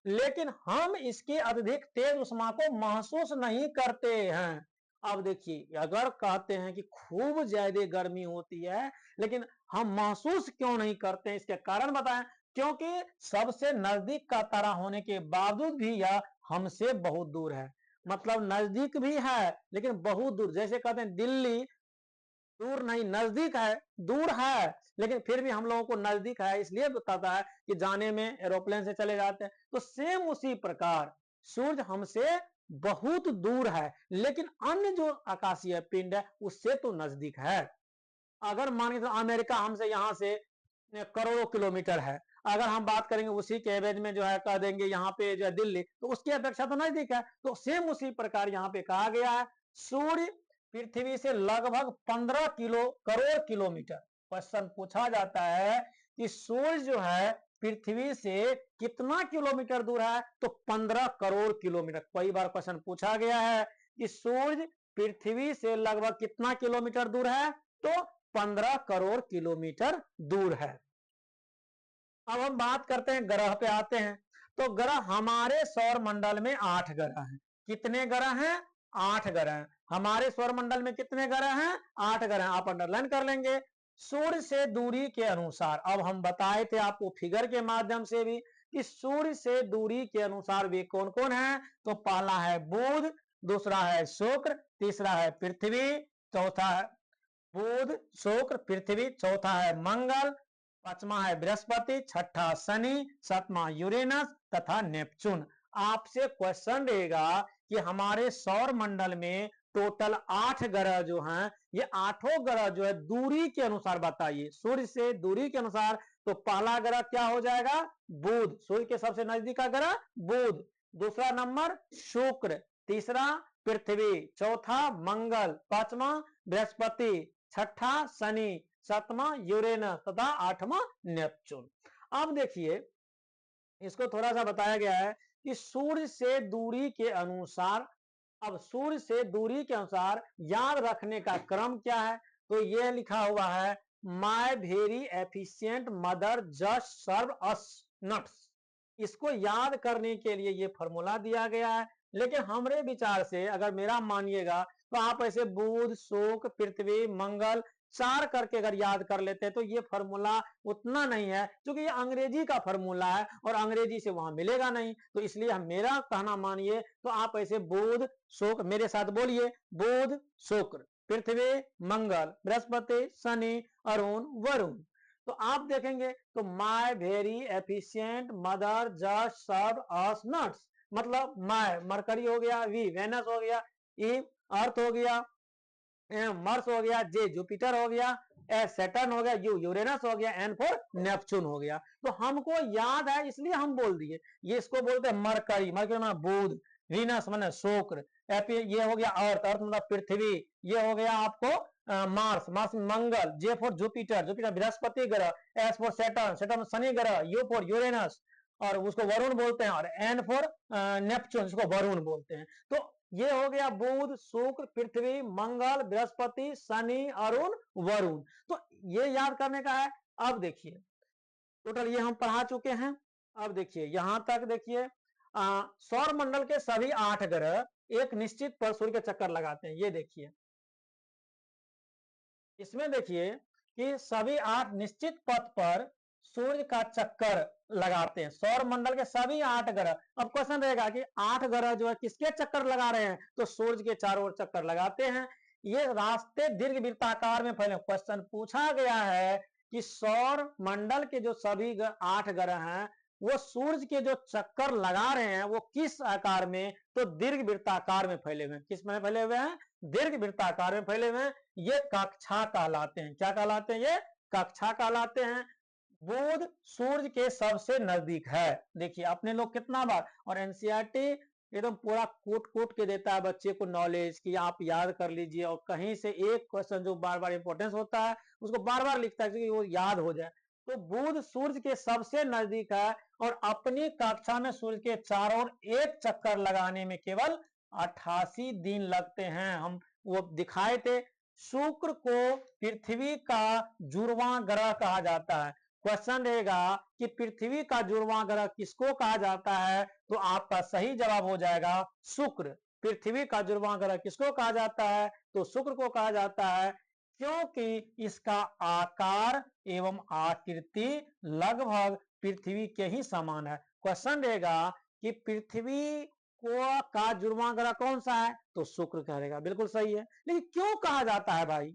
S1: लेकिन हम इसकी अत्यधिक तेज ऊष्मा को महसूस नहीं करते हैं। अब देखिए अगर कहते हैं कि खूब ज्यादा गर्मी होती है लेकिन हम महसूस क्यों नहीं करते हैं, इसके कारण बताएं। क्योंकि सबसे नजदीक का तारा होने के बावजूद भी यह हमसे बहुत दूर है, मतलब नजदीक भी है लेकिन बहुत दूर। जैसे कहते हैं दिल्ली दूर नहीं, नजदीक है, दूर है लेकिन फिर भी हम लोगों को नजदीक है इसलिए बताता है कि जाने में एरोप्लेन से चले जाते हैं। तो सेम उसी प्रकार सूर्य हमसे बहुत दूर है लेकिन अन्य जो आकाशीय पिंड है उससे तो नजदीक है। अगर मान के तो अमेरिका हमसे यहाँ से करोड़ों किलोमीटर है, अगर हम बात करेंगे उसी के एवरेज में जो है कह देंगे यहाँ पे जो है दिल्ली, तो उसकी अपेक्षा तो नजदीक है। तो सेम उसी प्रकार यहाँ पे कहा गया है सूर्य पृथ्वी से लगभग 15 करोड़ किलोमीटर। क्वेश्चन पूछा जाता है कि सूर्य जो है पृथ्वी से कितना किलोमीटर दूर है, तो 15 करोड़ किलोमीटर। कई बार क्वेश्चन पूछा गया है कि सूर्य पृथ्वी से लगभग कितना किलोमीटर दूर है, तो 15 करोड़ किलोमीटर दूर है। अब हम बात करते हैं ग्रह पे आते हैं। तो ग्रह हमारे सौर मंडल में 8 ग्रह हैं। कितने ग्रह हैं? 8 ग्रह हैं। हमारे सौर मंडल में कितने ग्रह हैं? 8 ग्रह। आप अंडरलाइन कर लेंगे। सूर्य से दूरी के अनुसार, अब हम बताए थे आपको फिगर के माध्यम से भी कि सूर्य से दूरी के अनुसार वे कौन कौन है। तो पहला है बुध, दूसरा है शुक्र, तीसरा है पृथ्वी, चौथा है बुध, शुक्र, पृथ्वी, चौथा है मंगल, पांचवा है बृहस्पति, छठा शनि, सातवां यूरेनस तथा नेपच्यून। आपसे क्वेश्चन रहेगा कि हमारे सौर मंडल में टोटल 8 ग्रह जो हैं, ये आठों ग्रह जो है दूरी के अनुसार बताइए, सूर्य से दूरी के अनुसार। तो पहला ग्रह क्या हो जाएगा? बुध, सूर्य के सबसे नजदीक का ग्रह बुध। दूसरा नंबर शुक्र, तीसरा पृथ्वी, चौथा मंगल, पांचवा बृहस्पति, छठा शनि, सातवां यूरेनस तथा आठवां नेपच्यून। अब देखिए इसको थोड़ा सा बताया गया है कि सूर्य से दूरी के अनुसार, अब सूर्य से दूरी के अनुसार याद रखने का क्रम क्या है। तो यह लिखा हुआ है my very efficient mother just serve us nuts. इसको याद करने के लिए ये फॉर्मूला दिया गया है। लेकिन हमारे विचार से अगर मेरा मानिएगा तो आप ऐसे बुध, शुक्र, पृथ्वी, मंगल चार करके अगर याद कर लेते हैं तो ये फॉर्मूला उतना नहीं है, क्योंकि ये अंग्रेजी का फॉर्मूला है और अंग्रेजी से वहां मिलेगा नहीं। तो इसलिए हम मेरा कहना मानिए तो आप ऐसे बुध शुक्र, मेरे साथ बोलिए, बुध शुक्र पृथ्वी मंगल बृहस्पति शनि अरुण वरुण। तो आप देखेंगे तो my very efficient mother just serve us nuts, मतलब माय मरकरी हो गया, वी वेनस हो गया, ई अर्थ हो गया, मार्स हो गया, जे जुपिटर हो गया, एस सैटर्न हो गया, यू यूरेनस हो गया, एन फॉर नेपच्यून हो गया। तो हमको याद है इसलिए हम बोल दिए। ये इसको बोलते हैं मरकरी, मरकरी माना बुध, वीनस माने शुक्र, ये हो गया अर्थ, अर्थ मतलब पृथ्वी, ये हो गया आपको मार्स, मार्स मंगल, जे फॉर जुपिटर, जुपिटर बृहस्पति ग्रह, एस फॉर सैटर्न, सैटर्न शनि ग्रह, यू फॉर यूरेनस और उसको वरुण बोलते हैं, और एन फॉर नेपच्यून जिसको वरुण बोलते हैं। तो ये हो गया बुध शुक्र पृथ्वी मंगल बृहस्पति शनि अरुण वरुण। तो ये याद करने का है। अब देखिए टोटल ये हम पढ़ा चुके हैं। अब देखिए यहां तक देखिए सौर मंडल के सभी 8 ग्रह एक निश्चित पर सूर्य के चक्कर लगाते हैं। ये देखिए इसमें देखिए कि सभी 8 निश्चित पथ पर सूर्य का चक्कर लगाते हैं, सौर मंडल के सभी 8 ग्रह। अब क्वेश्चन रहेगा कि 8 ग्रह जो है किसके चक्कर लगा रहे हैं, तो सूर्य के चारों ओर चक्कर लगाते हैं। ये रास्ते दीर्घ वृत्ताकार में फैले। क्वेश्चन पूछा गया है कि सौर मंडल के जो सभी 8 ग्रह हैं वो सूर्य के जो चक्कर लगा रहे हैं वो किस आकार में, तो दीर्घ वृत्ताकार में फैले हुए हैं। किस में फैले हुए हैं? दीर्घ वृत्ताकार में फैले हुए हैं। ये कक्षा कहलाते हैं। क्या कहलाते हैं? ये कक्षा कहलाते हैं। बुध सूर्य के सबसे नजदीक है। देखिए अपने लोग कितना बार, और एनसीईआरटी एकदम पूरा कोट कोट के देता है बच्चे को नॉलेज कि आप याद कर लीजिए, और कहीं से एक क्वेश्चन जो बार बार इंपॉर्टेंस होता है उसको बार बार लिखता है क्योंकि वो याद हो जाए। तो बुध सूर्य के सबसे नजदीक है और अपनी कक्षा में सूर्य के चारों ओर एक चक्कर लगाने में केवल 88 दिन लगते हैं। हम वो दिखाए थे। शुक्र को पृथ्वी का जुड़वा ग्रह कहा जाता है। क्वेश्चन रहेगा कि पृथ्वी का जुड़वा ग्रह किसको कहा जाता है, तो आपका सही जवाब हो जाएगा शुक्र। पृथ्वी का जुड़वा ग्रह किसको कहा जाता है, तो शुक्र को कहा जाता है, क्योंकि इसका आकार एवं आकृति लगभग पृथ्वी के ही समान है। क्वेश्चन रहेगा कि पृथ्वी को का जुड़वा ग्रह कौन सा है, तो शुक्र कहेगा। बिल्कुल सही है। लेकिन क्यों कहा जाता है भाई?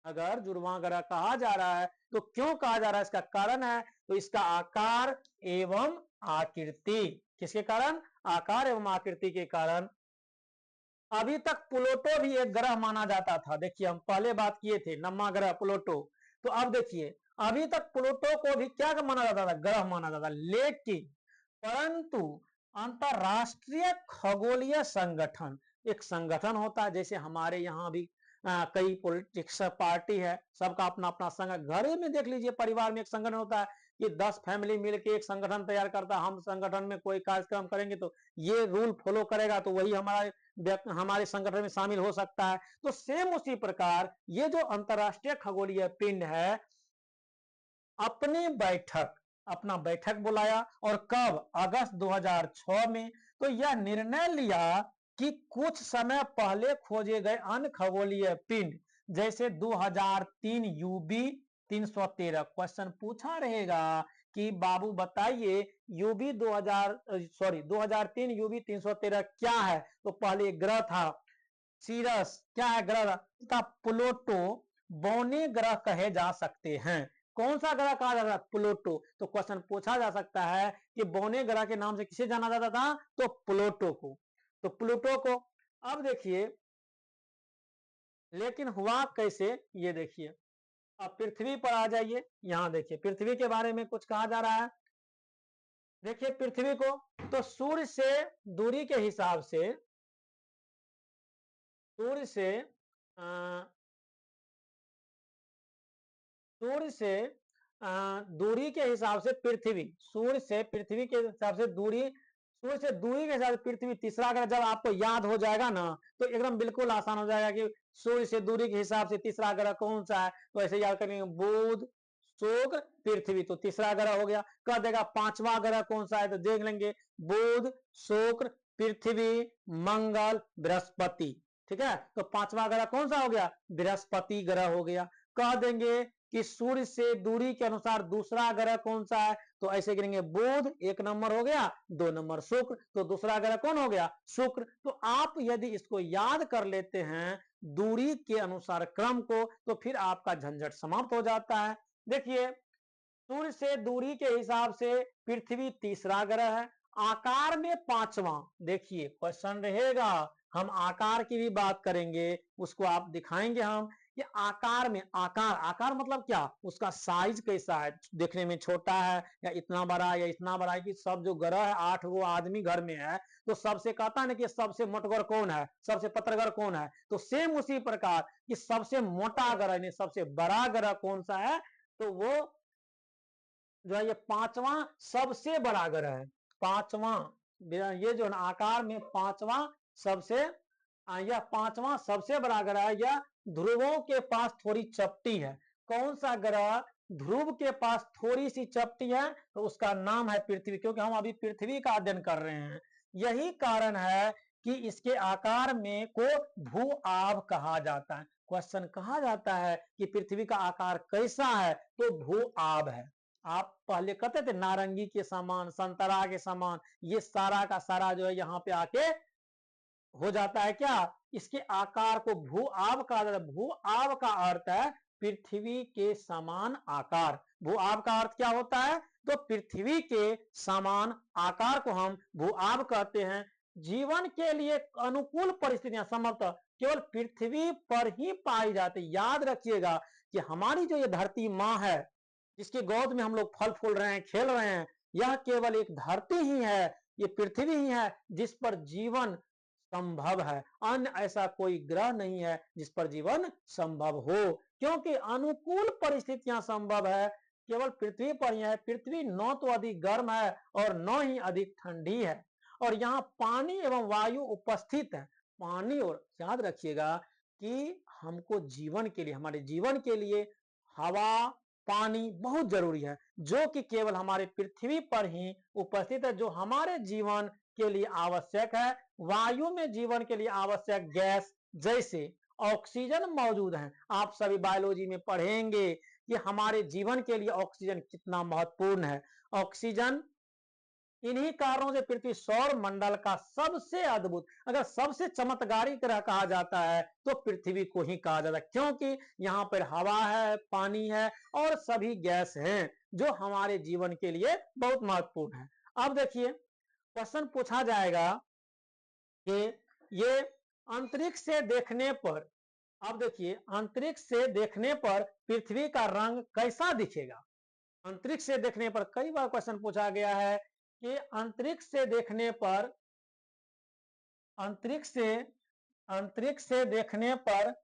S1: अगर जुड़वां ग्रह कहा जा रहा है तो क्यों कहा जा रहा है, इसका कारण है, तो इसका आकार एवं आकृति, किसके कारण, आकार एवं आकृति के कारण। अभी तक प्लूटो भी एक ग्रह माना जाता था, देखिए हम पहले बात किए थे नौवां ग्रह प्लूटो, तो अब देखिए अभी तक प्लूटो को भी क्या माना जाता था, ग्रह माना जाता, लेकिन परंतु अंतरराष्ट्रीय खगोलीय संगठन, एक संगठन होता है, जैसे हमारे यहाँ भी कई पॉलिटिक्स पार्टी है, सबका अपना अपना संगठन, घर में देख लीजिए परिवार में एक संगठन होता है कि 10 फैमिली मिलकर एक संगठन तैयार करता है, हम संगठन में कोई कार्यक्रम करेंगे तो ये रूल फॉलो करेगा तो वही हमारे संगठन में शामिल हो सकता है। तो सेम उसी प्रकार ये जो अंतरराष्ट्रीय खगोलीय पिंड है अपना बैठक बुलाया, और कब, अगस्त 2006 में। तो यह निर्णय लिया कि कुछ समय पहले खोजे गए अन्य खगोलीय पिंड जैसे 2003 यूबी 313, क्वेश्चन पूछा रहेगा कि बाबू बताइए यूबी 2003 यूबी 313 क्या है, तो पहले ग्रह था सीरस, क्या है ग्रह था प्लूटो, बौने ग्रह कहे जा सकते हैं। कौन सा ग्रह कहा जाता है, प्लूटो। तो क्वेश्चन पूछा जा सकता है कि बौने ग्रह के नाम से किसे जाना जाता था, तो प्लूटो को, तो प्लूटो को। अब देखिए लेकिन हुआ कैसे, ये देखिए, अब पृथ्वी पर आ जाइए, यहां देखिए पृथ्वी के बारे में कुछ कहा जा रहा है। देखिए पृथ्वी को तो सूर्य से दूरी के हिसाब से, सूर्य से सूर्य से दूरी के हिसाब से पृथ्वी, सूर्य से पृथ्वी के हिसाब से दूरी, सूर्य से दूरी के हिसाब से पृथ्वी तीसरा ग्रह, जब आपको याद हो जाएगा ना तो एकदम बिल्कुल आसान हो जाएगा कि सूर्य से दूरी के हिसाब से तीसरा ग्रह कौन सा है, तो ऐसे याद करेंगे बुध शुक्र पृथ्वी, तो तीसरा ग्रह हो गया। कह देगा पांचवा ग्रह कौन सा है, तो देख लेंगे बुध शुक्र पृथ्वी मंगल बृहस्पति, ठीक है, तो पांचवा ग्रह कौन सा हो गया, बृहस्पति ग्रह हो गया। कह देंगे कि सूर्य से दूरी के अनुसार दूसरा ग्रह कौन सा है, तो ऐसे गिनेंगे बुध 1 नंबर हो गया, 2 नंबर शुक्र, तो दूसरा ग्रह कौन हो गया, शुक्र। तो आप यदि इसको याद कर लेते हैं दूरी के अनुसार क्रम को, तो फिर आपका झंझट समाप्त हो जाता है। देखिए सूर्य से दूरी के हिसाब से पृथ्वी तीसरा ग्रह है, आकार में पांचवा। देखिए क्वेश्चन रहेगा, हम आकार की भी बात करेंगे, उसको आप दिखाएंगे हम कि आकार में, आकार मतलब क्या, उसका साइज कैसा है, देखने में छोटा है या इतना बड़ा या इतना बड़ा है, कि सब जो ग्रह है 8 गो आदमी घर में है तो सबसे कहता है ना कि सबसे मोटगर कौन है, सबसे पतरगर कौन है, तो सेम उसी प्रकार कि सबसे मोटा ग्रह यानी सबसे बड़ा ग्रह कौन सा है, तो वो जो है ये पांचवा सबसे बड़ा ग्रह है, पांचवा, ये जो आकार में पांचवा सबसे, यह पांचवा सबसे बड़ा ग्रह है। यह ध्रुवों के पास थोड़ी चपटी है, कौन सा ग्रह ध्रुव के पास थोड़ी सी चपटी है, तो उसका नाम है पृथ्वी, क्योंकि हम अभी पृथ्वी का अध्ययन कर रहे हैं। यही कारण है कि इसके आकार में को भू आभ कहा जाता है। क्वेश्चन कहा जाता है कि पृथ्वी का आकार कैसा है, तो भू आभ है। आप पहले कहते थे नारंगी के समान, संतरा के समान, ये सारा का सारा जो है यहाँ पे आके हो जाता है क्या, इसके आकार को भू आभ कहा जाता है। भू आभ का अर्थ है पृथ्वी के समान आकार। भू आभ का अर्थ क्या होता है, तो पृथ्वी के समान आकार को हम भू आभ कहते हैं। जीवन के लिए अनुकूल परिस्थितियां संभवतः केवल पृथ्वी पर ही पाई जाती। याद रखिएगा कि हमारी जो ये धरती माँ है, जिसकी गोद में हम लोग फल फूल रहे हैं, खेल रहे हैं, यह केवल एक धरती ही है, ये पृथ्वी ही है जिस पर जीवन संभव है। अन्य ऐसा कोई ग्रह नहीं है जिस पर जीवन संभव हो, क्योंकि अनुकूल परिस्थितियां संभव है केवल पृथ्वी पर ही है। पृथ्वी न तो अधिक गर्म है और न ही अधिक ठंडी है, और यहाँ पानी एवं वायु उपस्थित है। पानी, और याद रखिएगा कि हमको जीवन के लिए, हमारे जीवन के लिए हवा पानी बहुत जरूरी है, जो कि केवल हमारे पृथ्वी पर ही उपस्थित है, जो हमारे जीवन के लिए आवश्यक है। वायु में जीवन के लिए आवश्यक गैस जैसे ऑक्सीजन मौजूद है। आप सभी बायोलॉजी में पढ़ेंगे कि हमारे जीवन के लिए ऑक्सीजन कितना महत्वपूर्ण है। ऑक्सीजन इन्हीं कारणों से पृथ्वी सौर मंडल का सबसे अद्भुत, अगर सबसे चमत्कारी ग्रह कहा जाता है तो पृथ्वी को ही कहा जाता है, क्योंकि यहाँ पर हवा है, पानी है और सभी गैस हैं जो हमारे जीवन के लिए बहुत महत्वपूर्ण है। अब देखिए क्वेश्चन पूछा जाएगा कि ये अंतरिक्ष से देखने पर, अब देखिए अंतरिक्ष से देखने पर पृथ्वी का रंग कैसा दिखेगा। अंतरिक्ष से देखने पर कई बार क्वेश्चन पूछा गया है कि अंतरिक्ष से देखने पर, अंतरिक्ष से अंतरिक्ष से देखने पर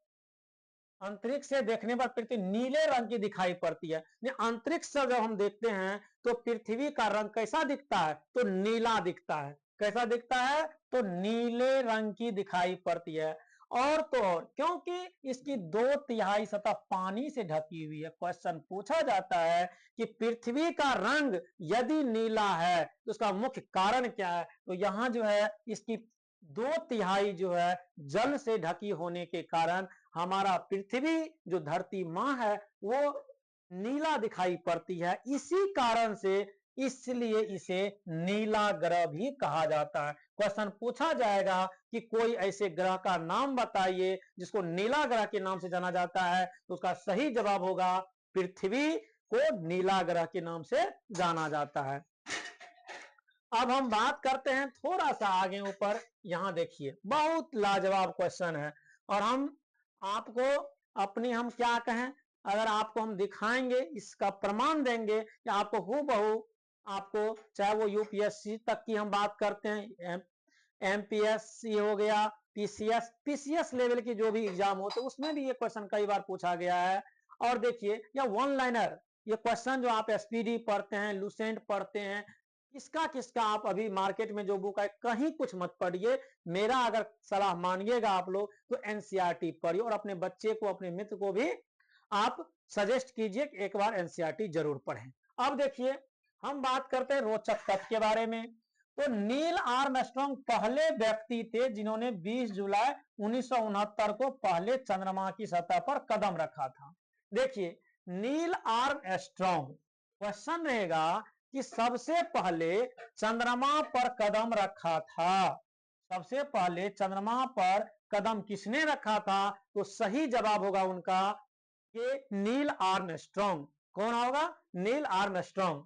S1: अंतरिक्ष से देखने पर पृथ्वी नीले रंग की दिखाई पड़ती है। अंतरिक्ष से जब हम देखते हैं तो पृथ्वी का रंग कैसा दिखता है, तो नीला दिखता है। कैसा दिखता है, तो नीले रंग की दिखाई पड़ती है। और तो और क्योंकि इसकी 2/3 सतह पानी से ढकी हुई है, क्वेश्चन पूछा जाता है कि पृथ्वी का रंग यदि नीला है तो उसका मुख्य कारण क्या है। तो यहाँ जो है इसकी 2/3 जो है जल से ढकी होने के कारण हमारा पृथ्वी जो धरती माँ है वो नीला दिखाई पड़ती है। इसी कारण से इसलिए इसे नीला ग्रह भी कहा जाता है। क्वेश्चन पूछा जाएगा कि कोई ऐसे ग्रह का नाम बताइए जिसको नीला ग्रह के नाम से जाना जाता है, तो उसका सही जवाब होगा पृथ्वी को नीला ग्रह के नाम से जाना जाता है। अब हम बात करते हैं थोड़ा सा आगे ऊपर, यहां देखिए बहुत लाजवाब क्वेश्चन है और हम आपको अपनी हम क्या कहें, अगर आपको हम दिखाएंगे, इसका प्रमाण देंगे कि आपको हूबहू आपको, चाहे वो यूपीएससी तक की हम बात करते हैं, एमपीएससी हो गया, पीसीएस लेवल की जो भी एग्जाम होते उसमें भी ये क्वेश्चन कई बार पूछा गया है। और देखिए या वन लाइनर, ये क्वेश्चन जो आप एसपीडी पढ़ते हैं, लुसेंट पढ़ते हैं, किसका किसका आप अभी मार्केट में जो बुक है कहीं कुछ मत पढ़िए, मेरा अगर सलाह मानिएगा आप लोग तो एनसीईआरटी पढ़िए और अपने बच्चे को, अपने मित्र को भी आप सजेस्ट कीजिए कि एक बार एनसीईआरटी जरूर पढ़ें। अब देखिए हम बात करते हैं रोचक तथ्य के बारे में। तो नील आर्मस्ट्रांग पहले व्यक्ति थे जिन्होंने 20 जुलाई 1969 को पहले चंद्रमा की सतह पर कदम रखा था। देखिए नील आर्मस्ट्रांग, क्वेश्चन रहेगा कि सबसे पहले चंद्रमा पर कदम रखा था, सबसे पहले चंद्रमा पर कदम किसने रखा था, तो सही जवाब होगा उनका कि नील आर्मस्ट्रांग। कौन होगा, नील आर्मस्ट्रांग।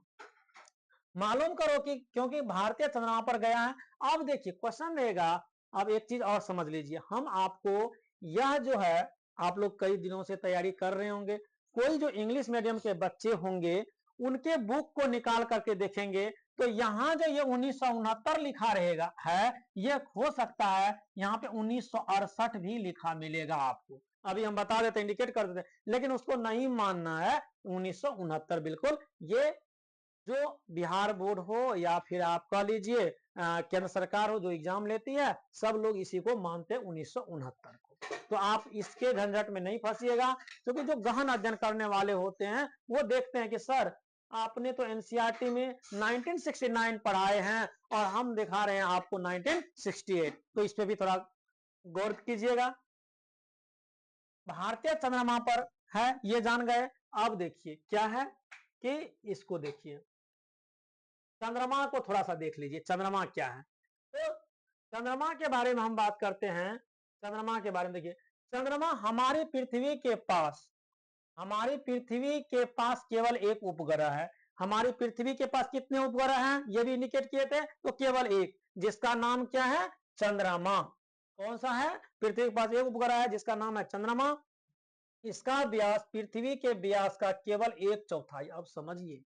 S1: मालूम करो कि क्योंकि भारतीय चंद्रमा पर गया है। अब देखिए क्वेश्चन रहेगा, अब एक चीज और समझ लीजिए, हम आपको यह जो है, आप लोग कई दिनों से तैयारी कर रहे होंगे, कोई जो इंग्लिश मीडियम के बच्चे होंगे उनके बुक को निकाल करके देखेंगे तो यहाँ जो ये 1969 लिखा रहेगा है, ये हो सकता है यहाँ पे 1968 भी लिखा मिलेगा आपको। अभी हम बता देते, इंडिकेट कर देते, लेकिन उसको नहीं मानना है, 1969 बिल्कुल। ये जो बिहार बोर्ड हो या फिर आप कह लीजिए केंद्र सरकार हो जो एग्जाम लेती है, सब लोग इसी को मानते हैं 1969 को। तो आप इसके झंझट में नहीं फंसिएगा, क्योंकि जो गहन अध्ययन करने वाले होते हैं वो देखते हैं कि सर आपने तो एनसीईआरटी में 1969 पढ़ाए हैं और हम दिखा रहे हैं आपको 1968, तो इस पे भी थोड़ा गौर कीजिएगा। भारतीय चंद्रमा पर है, ये जान गए। अब देखिए क्या है कि इसको देखिए, चंद्रमा को थोड़ा सा देख लीजिए, चंद्रमा क्या है। तो चंद्रमा के बारे में हम बात करते हैं, चंद्रमा के बारे में देखिए, चंद्रमा हमारी पृथ्वी के पास, हमारी पृथ्वी के पास केवल एक उपग्रह है। हमारी पृथ्वी के पास कितने उपग्रह हैं, ये भी इंडिकेट किए थे, तो केवल एक, जिसका नाम क्या है, चंद्रमा। कौन सा है, पृथ्वी के पास एक उपग्रह है जिसका नाम है चंद्रमा। इसका व्यास पृथ्वी के व्यास का केवल 1/4। अब समझिए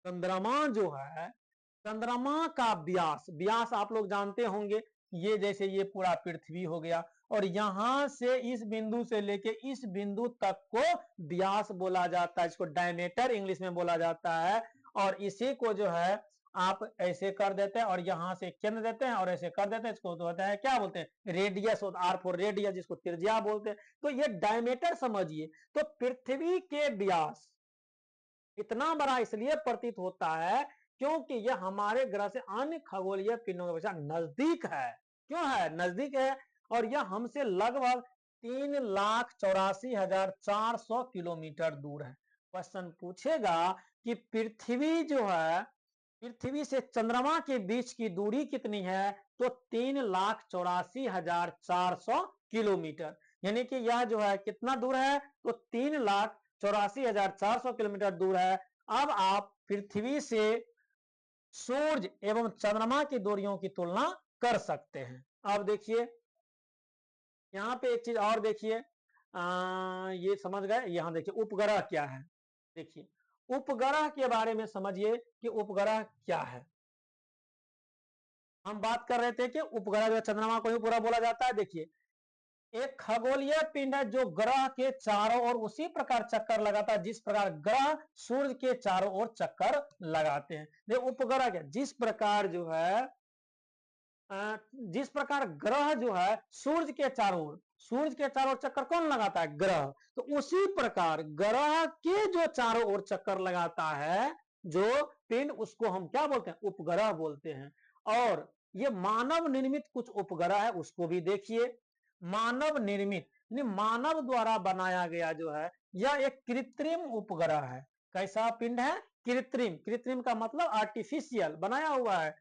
S1: चंद्रमा जो है, चंद्रमा का व्यास, व्यास आप लोग जानते होंगे, ये जैसे ये पूरा पृथ्वी हो गया और यहां से इस बिंदु से लेके इस बिंदु तक को व्यास बोला जाता है, इसको डायमीटर इंग्लिश में बोला जाता है। और इसी को जो है आप ऐसे कर देते हैं और यहां से केंद्र देते हैं और ऐसे कर देते हैं, इसको तो होता है क्या बोलते हैं, रेडियस, आर फॉर रेडियस, जिसको त्रिज्या बोलते हैं। तो ये डायमीटर समझिए। तो पृथ्वी के व्यास इतना बड़ा इसलिए प्रतीत होता है क्योंकि यह हमारे ग्रह से अन्य खगोलीय पिंडों के अपेक्षा नजदीक है। क्यों है, नजदीक है, और यह हमसे लगभग 3,84,400 किलोमीटर दूर है। क्वेश्चन पूछेगा कि पृथ्वी जो है पृथ्वी से चंद्रमा के बीच की दूरी कितनी है? तो 3,84,400 किलोमीटर। यानी कि यह जो है कितना दूर है? तो 3,84,400 किलोमीटर दूर है। अब आप पृथ्वी से सूर्य एवं चंद्रमा की दूरियों की तुलना कर सकते हैं। अब देखिए यहाँ पे एक चीज और देखिए, ये समझ गए। यहाँ देखिए उपग्रह क्या है। देखिए उपग्रह के बारे में समझिए कि उपग्रह क्या है। हम बात कर रहे थे कि उपग्रह जो चंद्रमा को ही उपग्रह बोला जाता है। देखिए एक खगोलीय पिंड है जो ग्रह के चारों ओर उसी प्रकार चक्कर लगाता है जिस प्रकार ग्रह सूर्य के चारों ओर चक्कर लगाते हैं। देखिए उपग्रह क्या, जिस प्रकार ग्रह जो है सूर्य के चारों ओर चक्कर कौन लगाता है? ग्रह। तो उसी प्रकार ग्रह के जो चारों ओर चक्कर लगाता है जो पिंड, उसको हम क्या बोलते हैं? उपग्रह बोलते हैं। और ये मानव निर्मित कुछ उपग्रह है, उसको भी देखिए। मानव निर्मित मानव द्वारा बनाया गया जो है यह एक कृत्रिम उपग्रह है। कैसा पिंड है? कृत्रिम। कृत्रिम का मतलब आर्टिफिशियल, बनाया हुआ है।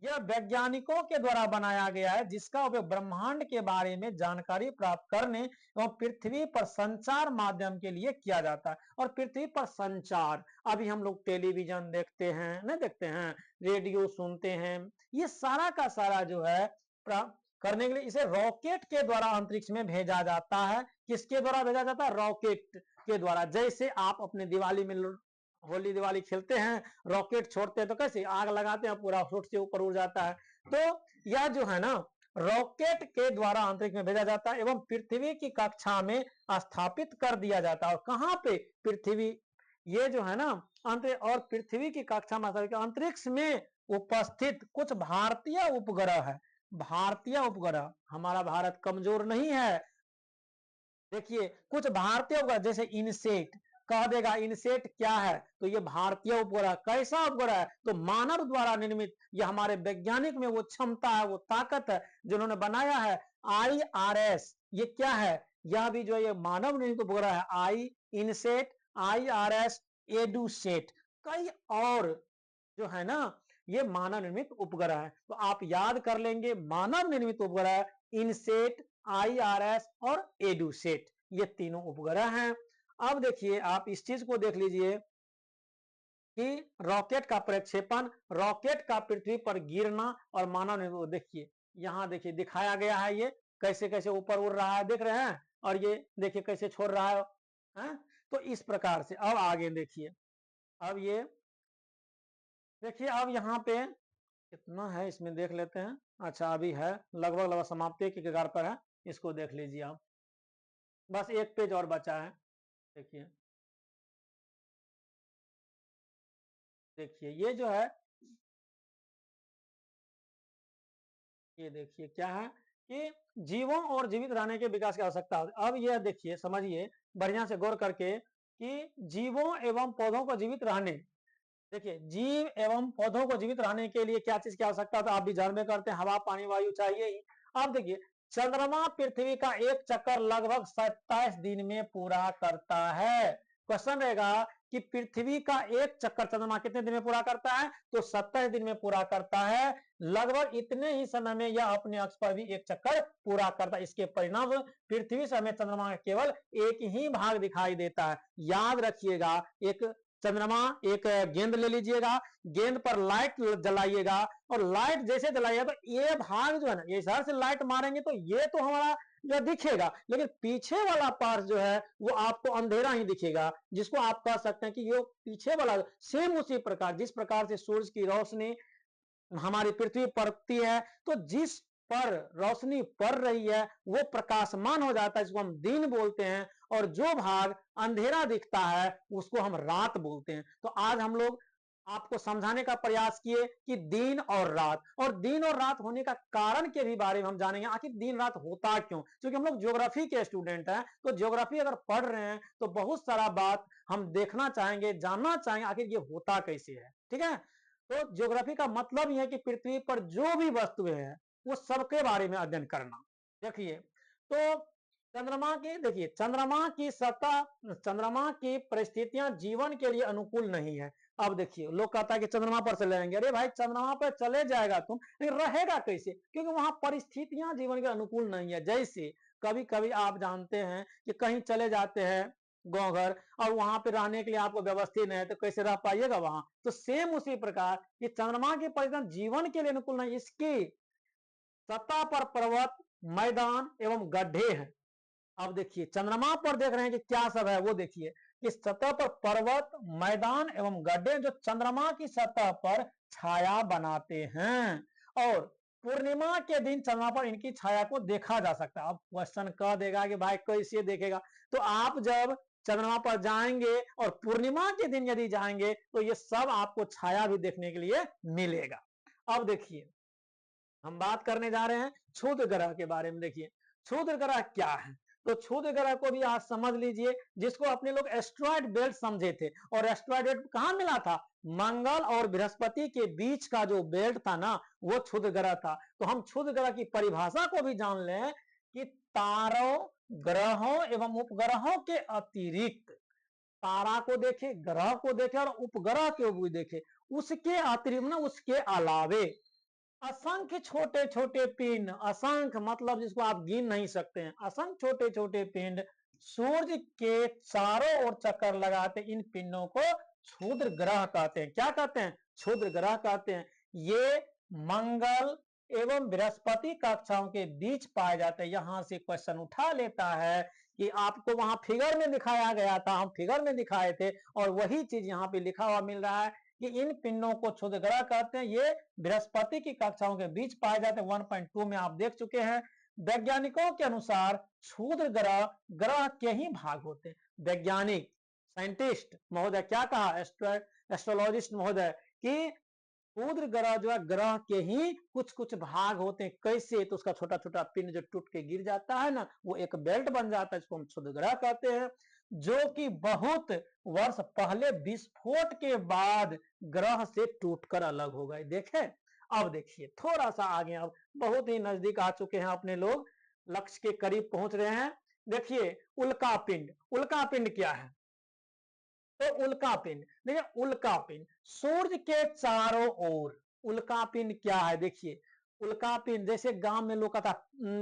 S1: यह वैज्ञानिकों के द्वारा बनाया गया है जिसका उपयोग ब्रह्मांड के बारे में जानकारी प्राप्त करने एवं पृथ्वी पर संचार माध्यम के लिए किया जाता है। और पृथ्वी पर संचार, अभी हम लोग टेलीविजन देखते हैं, नहीं देखते हैं, रेडियो सुनते हैं, ये सारा का सारा जो है करने के लिए इसे रॉकेट के द्वारा अंतरिक्ष में भेजा जाता है। किसके द्वारा भेजा जाता है? रॉकेट के द्वारा। जैसे आप अपने दिवाली में होली दिवाली खेलते हैं, रॉकेट छोड़ते हैं तो कैसे आग लगाते हैं, पूरा फुट से ऊपर उड़ जाता है। तो यह जो है ना रॉकेट के द्वारा अंतरिक्ष में भेजा जाता है एवं पृथ्वी की कक्षा में स्थापित कर दिया जाता है। और कहां पे? पृथ्वी, ये जो है ना और पृथ्वी की कक्षा में अंतरिक्ष में उपस्थित कुछ भारतीय उपग्रह है। भारतीय उपग्रह, हमारा भारत कमजोर नहीं है। देखिए कुछ भारतीय उपग्रह जैसे इनसेट, कह देगा इनसेट क्या है? तो ये भारतीय उपग्रह। कैसा उपग्रह है? तो मानव द्वारा निर्मित। ये हमारे वैज्ञानिक में वो क्षमता है, वो ताकत है जिन्होंने बनाया है। IRS, ये क्या है? यह भी जो ये मानव निर्मित उपग्रह है। इनसेट, IRS, एडुसेट, कई और जो है ना ये मानव निर्मित उपग्रह है। तो आप याद कर लेंगे मानव निर्मित उपग्रह, इनसेट, IRS और एडुसेट, ये तीनों उपग्रह हैं। अब देखिए आप इस चीज को देख लीजिए कि रॉकेट का प्रक्षेपण, रॉकेट का पृथ्वी पर गिरना और मानव निर्मित। देखिए यहां देखिए दिखाया गया है, ये कैसे कैसे ऊपर उड़ रहा है, देख रहे हैं? और ये देखिए कैसे छोड़ रहा है? तो इस प्रकार से अब आगे देखिए। अब ये देखिए अब यहाँ पे कितना है इसमें देख लेते हैं। अच्छा अभी है लगभग लगभग समाप्ति के कगार पर है, इसको देख लीजिए आप। बस एक पेज और बचा है। देखिए देखिए ये जो है, ये देखिए क्या है कि जीवों और जीवित रहने के विकास की आवश्यकता होती है। अब यह देखिए समझिए बढ़िया से गौर करके कि जीवों एवं पौधों को जीवित रहने, देखिए जीव एवं पौधों को जीवित रहने के लिए क्या चीज की आवश्यकता होता है? आप भी जान में करते हैं, हवा पानी वायु चाहिए ही। अब देखिए चंद्रमा पृथ्वी का एक चक्कर लगभग 27 दिन में पूरा करता है। क्वेश्चन रहेगा कि पृथ्वी का एक चक्कर चंद्रमा कितने दिन में पूरा करता है? तो 27 दिन में पूरा करता है। लगभग इतने ही समय में यह अपने अक्ष पर भी एक चक्कर पूरा करता है। इसके परिणाम पृथ्वी से हमें चंद्रमा का केवल एक ही भाग दिखाई देता है। याद रखिएगा, एक चंद्रमा, एक गेंद ले लीजिएगा, गेंद पर लाइट जलाइएगा और लाइट जैसे जलाइएगा तो ये भाग जो है ना, ये इधर से लाइट मारेंगे तो ये तो हमारा जो दिखेगा, लेकिन पीछे वाला पार्ट जो है वो आपको अंधेरा ही दिखेगा, जिसको आप कह सकते हैं कि ये पीछे वाला सेम उसी प्रकार जिस प्रकार से सूरज की रोशनी हमारी पृथ्वी पड़ती है तो जिस पर रोशनी पड़ रही है वो प्रकाशमान हो जाता है, जिसको हम दिन बोलते हैं। और जो भाग अंधेरा दिखता है उसको हम रात बोलते हैं। तो आज हम लोग आपको समझाने का प्रयास किए कि दिन और रात, और दिन और रात होने का कारण के भी बारे में हम जानेंगे। आखिर दिन रात होता क्यों? क्योंकि हम लोग ज्योग्राफी के स्टूडेंट हैं, तो ज्योग्राफी अगर पढ़ रहे हैं तो बहुत सारा बात हम देखना चाहेंगे, जानना चाहेंगे आखिर ये होता कैसे है। ठीक है, तो ज्योग्राफी का मतलब यह है कि पृथ्वी पर जो भी वस्तुएं हैं वो सबके बारे में अध्ययन करना। देखिए तो चंद्रमा की, देखिए चंद्रमा की सतह, चंद्रमा की परिस्थितियां जीवन के लिए अनुकूल नहीं है। अब देखिए लोग कहता है कि चंद्रमा पर चले जाएंगे, अरे भाई चंद्रमा पर चले जाएगा तुम, लेकिन रहेगा कैसे, क्योंकि वहां परिस्थितियां जीवन के अनुकूल नहीं है। जैसे कभी कभी आप जानते हैं कि कहीं चले जाते हैं गाँव घर, और वहां पे रहने के लिए आपको व्यवस्थित नहीं है, तो कैसे रह पाइएगा वहां। तो सेम उसी प्रकार ये चंद्रमा की परिस्थितियां जीवन के लिए अनुकूल नहीं, इसकी सतह पर पर्वत, मैदान एवं गड्ढे हैं। अब देखिए चंद्रमा पर देख रहे हैं कि क्या सब है, वो देखिए इस सतह पर पर्वत, मैदान एवं गड्ढे जो चंद्रमा की सतह पर छाया बनाते हैं, और पूर्णिमा के दिन चंद्रमा पर इनकी छाया को देखा जा सकता है। अब क्वेश्चन कह देगा कि भाई कैसे देखेगा, तो आप जब चंद्रमा पर जाएंगे और पूर्णिमा के दिन यदि जाएंगे तो ये सब आपको छाया भी देखने के लिए मिलेगा। अब देखिए हम बात करने जा रहे हैं क्षुद्र ग्रह के बारे में। देखिए क्षुद्र ग्रह क्या है, तो क्षुद्र ग्रह को भी आज समझ लीजिए, जिसको अपने लोग एस्ट्रॉयड बेल्ट समझे थे, और एस्ट्रॉयड बेल्ट कहां मिला था, मंगल और बृहस्पति के बीच का जो बेल्ट था ना, वो क्षुद्र ग्रह था। तो हम क्षुद्र ग्रह की परिभाषा को भी जान लें कि तारों, ग्रहों एवं उपग्रहों के अतिरिक्त, तारा को देखे, ग्रह को देखे और उपग्रह को भी देखे, उसके अतिरिक्त ना, उसके अलावे असंख्य छोटे छोटे पिंड, असंख्य मतलब जिसको आप गिन नहीं सकते हैं, असंख्य छोटे छोटे पिंड सूर्य के चारों ओर चक्कर लगाते, इन पिंडों को क्षुद्र ग्रह कहते हैं। क्या कहते हैं, क्षुद्र ग्रह कहते हैं। ये मंगल एवं बृहस्पति कक्षाओं के बीच पाए जाते हैं। यहां से क्वेश्चन उठा लेता है कि आपको वहां फिगर में दिखाया गया था, हम फिगर में दिखाए थे, और वही चीज यहाँ पे लिखा हुआ मिल रहा है कि इन पिंडों को क्षुद्र ग्रह कहते हैं। ये बृहस्पति की कक्षाओं के बीच पाए जाते हैं। 1.2 में आप देख चुके हैं। वैज्ञानिकों के अनुसार क्षुद्र ग्रह ग्रह के ही भाग होते हैं। वैज्ञानिक साइंटिस्ट महोदय क्या कहा, एस्ट्रोलॉजिस्ट महोदय, कि क्षुद्र ग्रह जो है ग्रह के ही कुछ कुछ भाग होते हैं। कैसे, तो उसका छोटा छोटा पिंड जो टूट के गिर जाता है ना, वो एक बेल्ट बन जाता है, जिसको हम क्षुद्र ग्रह कहते हैं, जो कि बहुत वर्ष पहले विस्फोट के बाद ग्रह से टूटकर अलग हो गए। देखे, अब देखिए थोड़ा सा आगे, अब बहुत ही नजदीक आ चुके हैं अपने लोग, लक्ष्य के करीब पहुंच रहे हैं। देखिए उल्का पिंड, उल्का पिंड क्या है, तो उल्का पिंड, देखिए उल्का पिंड सूर्य के चारों ओर, उल्का पिंड क्या है, देखिए उल्का पिंड जैसे गांव में लोग कहता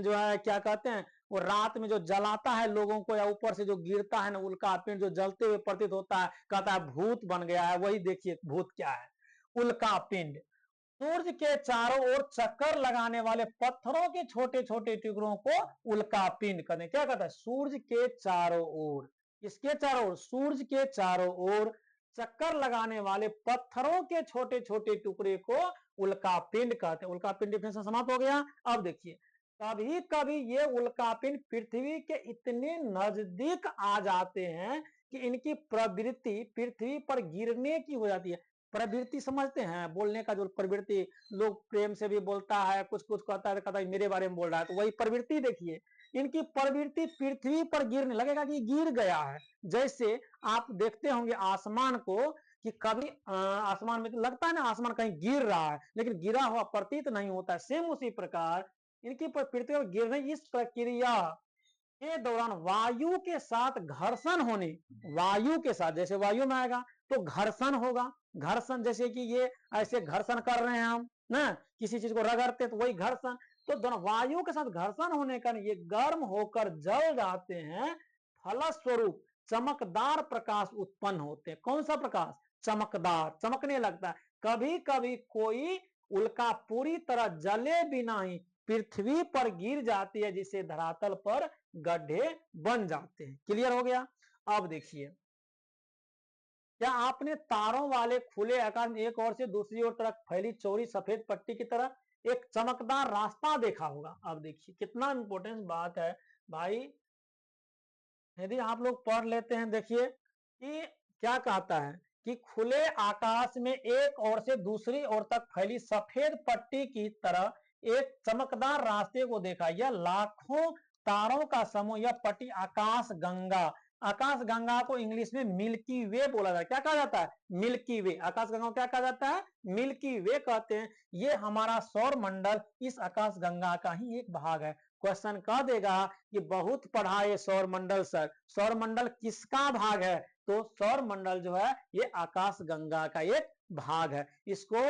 S1: जो है क्या कहते हैं, वो रात में जो जलाता है लोगों को, या ऊपर से जो गिरता है ना उल्का पिंड, जो जलते हुए प्रतीत होता है, कहता है भूत बन गया है। वही देखिए भूत क्या है, उल्का पिंड। सूर्य के चारों ओर चक्कर लगाने वाले पत्थरों के छोटे छोटे टुकड़ों को उल्का पिंड कहते हैं। क्या कहता है, सूर्य के चारों ओर, इसके चारों ओर, सूर्य के चारों ओर चक्कर लगाने वाले पत्थरों के छोटे छोटे टुकड़े को उल्का पिंड कहते हैं। उल्का पिंड डिफिनेशन समाप्त हो गया। अब देखिए कभी कभी ये उल्का पिंड पृथ्वी के इतने नजदीक आ जाते हैं कि इनकी प्रवृत्ति पृथ्वी पर गिरने की हो जाती है। प्रवृत्ति समझते हैं, बोलने का जो प्रवृत्ति, लोग प्रेम से भी बोलता है, कुछ कुछ कहता है मेरे बारे में बोल रहा है, तो वही प्रवृत्ति देखिए, इनकी प्रवृत्ति पृथ्वी पर गिरने लगेगा कि गिर गया है। जैसे आप देखते होंगे आसमान को, कि कभी आसमान में तो लगता है ना आसमान कहीं गिर रहा है, लेकिन गिरा हुआ प्रतीत नहीं होता है। सेम उसी प्रकार इनकी पृथ्वी पर गिरने, इस प्रक्रिया के दौरान वायु के साथ घर्षण होने, वायु के साथ, जैसे वायु में आएगा तो घर्षण होगा, घर्षण जैसे कि ये ऐसे घर्षण कर रहे हैं हम ना, किसी चीज को रगड़ते तो वही घर्षण, तो दोनों वायु के साथ घर्षण होने का ये गर्म होकर जल जाते हैं, फलस्वरूप चमकदार प्रकाश उत्पन्न होते हैं। कौन सा प्रकाश, चमकदार, चमकने लगता है। कभी कभी कोई उल्का पूरी तरह जले बिना ही पृथ्वी पर गिर जाती है, जिससे धरातल पर गड्ढे बन जाते हैं। क्लियर हो गया। अब देखिए, क्या आपने तारों वाले खुले आकाश में एक ओर से दूसरी ओर तरफ फैली चौड़ी सफेद पट्टी की तरह एक चमकदार रास्ता देखा होगा। अब देखिए कितना इंपॉर्टेंट बात है भाई, यदि आप लोग पढ़ लेते हैं, देखिए कि क्या कहता है कि खुले आकाश में एक ओर से दूसरी ओर तक फैली सफेद पट्टी की तरह एक चमकदार रास्ते को देखा। यह लाखों तारों का समूह, यह पट्टी आकाश गंगा, आकाश गंगा को इंग्लिश में मिल्की वे बोला जाता है। क्या कहा जाता है, मिल्की वे। आकाश गंगा को क्या कहा जाता है, मिल्की वे कहते हैं। ये हमारा सौर मंडल इस आकाश गंगा का ही एक भाग है। क्वेश्चन कह देगा कि बहुत पढ़ा ये सौर मंडल सर, सौर मंडल किसका भाग है? तो सौर मंडल जो है ये आकाश गंगा का एक भाग है। इसको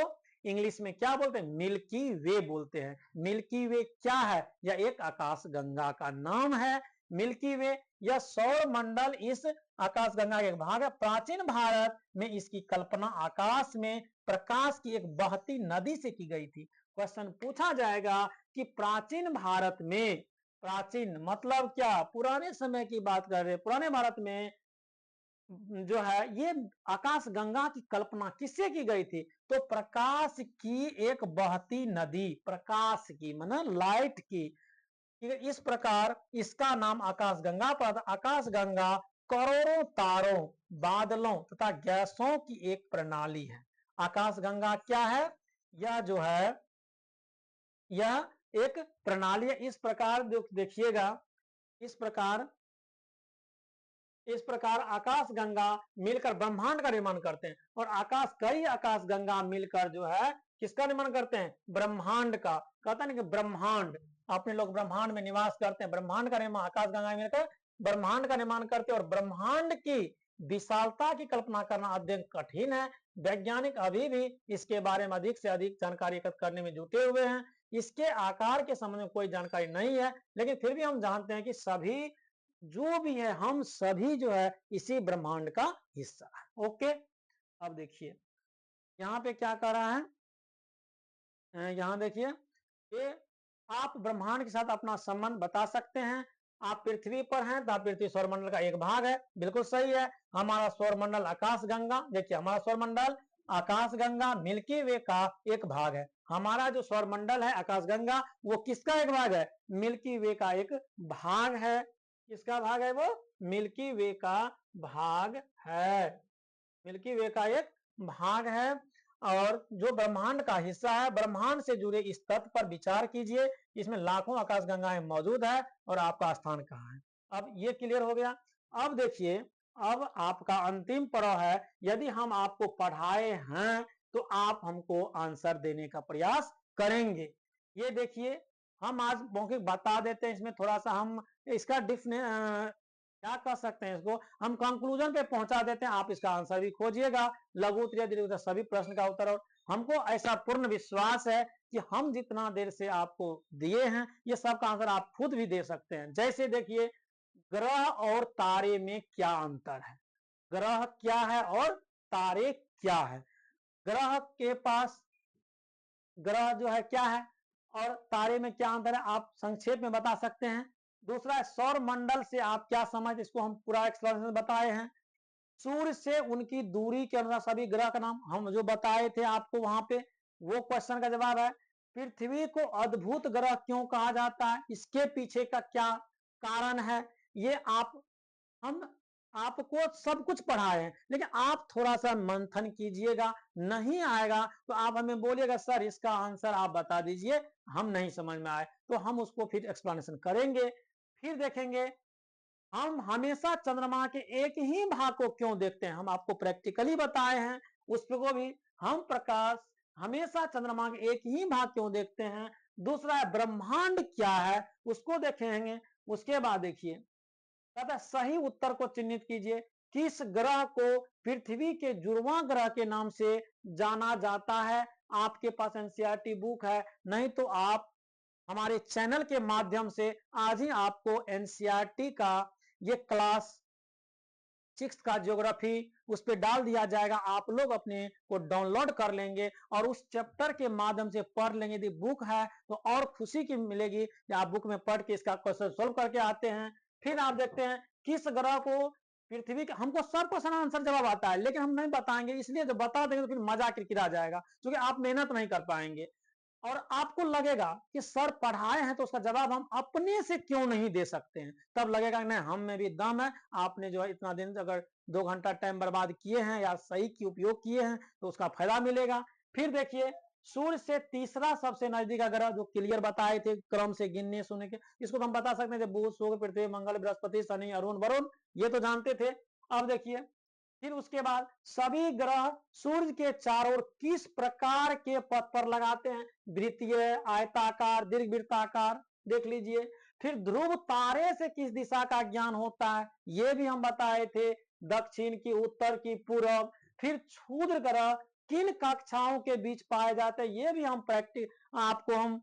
S1: इंग्लिश में क्या बोलते हैं? मिल्की वे बोलते हैं। मिल्की वे क्या है? यह एक आकाश गंगा का नाम है। मिल्की वे यह सौर मंडल इस आकाश गंगा का एक भाग है। प्राचीन भारत में इसकी कल्पना आकाश में प्रकाश की एक बहती नदी से की गई थी। क्वेश्चन पूछा जाएगा कि प्राचीन भारत में, प्राचीन मतलब क्या? पुराने समय की बात कर रहे हैं। पुराने भारत में जो है ये आकाश गंगा की कल्पना किससे की गई थी? तो प्रकाश की एक बहती नदी, प्रकाश की माने लाइट की, इस प्रकार इसका नाम आकाश गंगा पड़ा। आकाश गंगा करोड़ों तारों, बादलों तथा गैसों की एक प्रणाली है। आकाश गंगा क्या है? यह जो है यह एक प्रणाली है। इस प्रकार देखिएगा, इस प्रकार आकाश गंगा मिलकर ब्रह्मांड का निर्माण करते हैं। और कई आकाश गंगा मिलकर जो है किसका निर्माण करते हैं? ब्रह्मांड का। कहते हैं ना कि ब्रह्मांड, अपने लोग ब्रह्मांड में निवास करते हैं, ब्रह्मांड का निर्माण आकाश गंगा मिलकर ब्रह्मांड का निर्माण करते हैं। और ब्रह्मांड की विशालता की कल्पना करना अत्यंत कठिन है। वैज्ञानिक अभी भी इसके बारे में अधिक से अधिक जानकारी एकत्र करने में जुटे हुए हैं। इसके आकार के संबंध में कोई जानकारी नहीं है, लेकिन फिर भी हम जानते हैं कि सभी जो भी है, हम सभी जो है इसी ब्रह्मांड का हिस्सा है। ओके, अब देखिए यहाँ पे क्या कर रहा है, यहाँ देखिए ये आप ब्रह्मांड के साथ अपना संबंध बता सकते हैं। आप पृथ्वी पर हैं तो पृथ्वी सौरमंडल का एक भाग है, बिल्कुल सही है। हमारा सौरमंडल आकाश गंगा, देखिए हमारा सौरमंडल आकाश गंगा मिल्की वे का एक भाग है। हमारा जो सौरमंडल है आकाश गंगा वो किसका एक भाग है? मिल्की वे का एक भाग है। किसका भाग है? वो मिल्की वे का भाग है, मिल्की वे का एक भाग है। और जो ब्रह्मांड का हिस्सा है, ब्रह्मांड से जुड़े इस तथ्य पर विचार कीजिए, इसमें लाखों आकाश गंगाएं मौजूद है और आपका स्थान कहाँ है। अब ये क्लियर हो गया। अब देखिए, अब आपका अंतिम पड़ाव है। यदि हम आपको पढ़ाए हैं तो आप हमको आंसर देने का प्रयास करेंगे। ये देखिए, हम आज मौखिक बता देते हैं, इसमें थोड़ा सा हम इसका क्या कह सकते हैं, इसको हम कंक्लूजन पे पहुंचा देते हैं। आप इसका आंसर भी खोजिएगा, लघु उत्तर दीर्घ उत्तर सभी प्रश्न का उत्तर। और हमको ऐसा पूर्ण विश्वास है कि हम जितना देर से आपको दिए हैं ये सब का आंसर आप खुद भी दे सकते हैं। जैसे देखिए, ग्रह और तारे में क्या अंतर है? ग्रह क्या है और तारे क्या है? ग्रह के पास ग्रह जो है क्या है और तारे में क्या अंतर है, आप संक्षेप में बता सकते हैं। दूसरा, सौर मंडल से आप क्या समझते, इसको हम पूरा एक्सप्लेनेशन बताए हैं। सूर्य से उनकी दूरी के अनुसार सभी ग्रह का नाम हम जो बताए थे आपको वहां पे, वो क्वेश्चन का जवाब है। पृथ्वी को अद्भुत ग्रह क्यों कहा जाता है, इसके पीछे का क्या कारण है, ये हम आपको सब कुछ पढ़ाए हैं, लेकिन आप थोड़ा सा मंथन कीजिएगा, नहीं आएगा तो आप हमें बोलिएगा सर इसका आंसर आप बता दीजिए, हम नहीं समझ में आए तो हम उसको फिर एक्सप्लेनेशन करेंगे। फिर देखेंगे हम हमेशा चंद्रमा के एक ही भाग को क्यों देखते हैं, हम आपको प्रैक्टिकली बताए हैं उसको भी। हम प्रकाश हमेशा चंद्रमा के एक ही भाग क्यों देखते हैं। दूसरा है ब्रह्मांड क्या है, उसको देखेंगे। उसके बाद देखिए, तथा सही उत्तर को चिन्हित कीजिए। किस ग्रह को पृथ्वी के जुड़वां ग्रह के नाम से जाना जाता है। आपके पास एनसीईआरटी बुक है, नहीं तो आप हमारे चैनल के माध्यम से आज ही आपको एनसीईआरटी का ये क्लास 6 का ज्योग्राफी उस पर डाल दिया जाएगा। आप लोग अपने को डाउनलोड कर लेंगे और उस चैप्टर के माध्यम से पढ़ लेंगे। यदि बुक है तो और खुशी की मिलेगी कि आप बुक में पढ़ के इसका क्वेश्चन सोल्व करके आते हैं। फिर आप देखते हैं किस ग्रह को पृथ्वी का, हमको सब क्वेश्चन आंसर जवाब आता है लेकिन हम नहीं बताएंगे, इसलिए जब बता देंगे तो फिर मजा किरकिरा जाएगा, क्योंकि आप मेहनत नहीं कर पाएंगे और आपको लगेगा कि सर पढ़ाए हैं तो उसका जवाब हम अपने से क्यों नहीं दे सकते हैं। तब लगेगा कि नहीं, हम में भी दम है। आपने जो है इतना दिन अगर 2 घंटा टाइम बर्बाद किए हैं या सही की उपयोग किए हैं तो उसका फायदा मिलेगा। फिर देखिए, सूर्य से तीसरा सबसे नजदीक ग्रह जो क्लियर बताए थे क्रम से गिनने सुनने के, इसको तो हम बता सकते हैं बुध शुक्र पृथ्वी मंगल बृहस्पति शनि अरुण वरुण, ये तो जानते थे। अब देखिए, फिर उसके बाद सभी ग्रह सूर्य के चारों ओर किस प्रकार के पथ पर लगाते हैं, वृत्तीय, आयताकार, दीर्घवृत्ताकार, देख लीजिए। फिर ध्रुव तारे से किस दिशा का ज्ञान होता है, ये भी हम बताए थे, दक्षिण की, उत्तर की, पूर्व। फिर क्षुद्र ग्रह किन कक्षाओं के बीच पाए जाते हैं, ये भी हम प्रैक्टिस आपको हम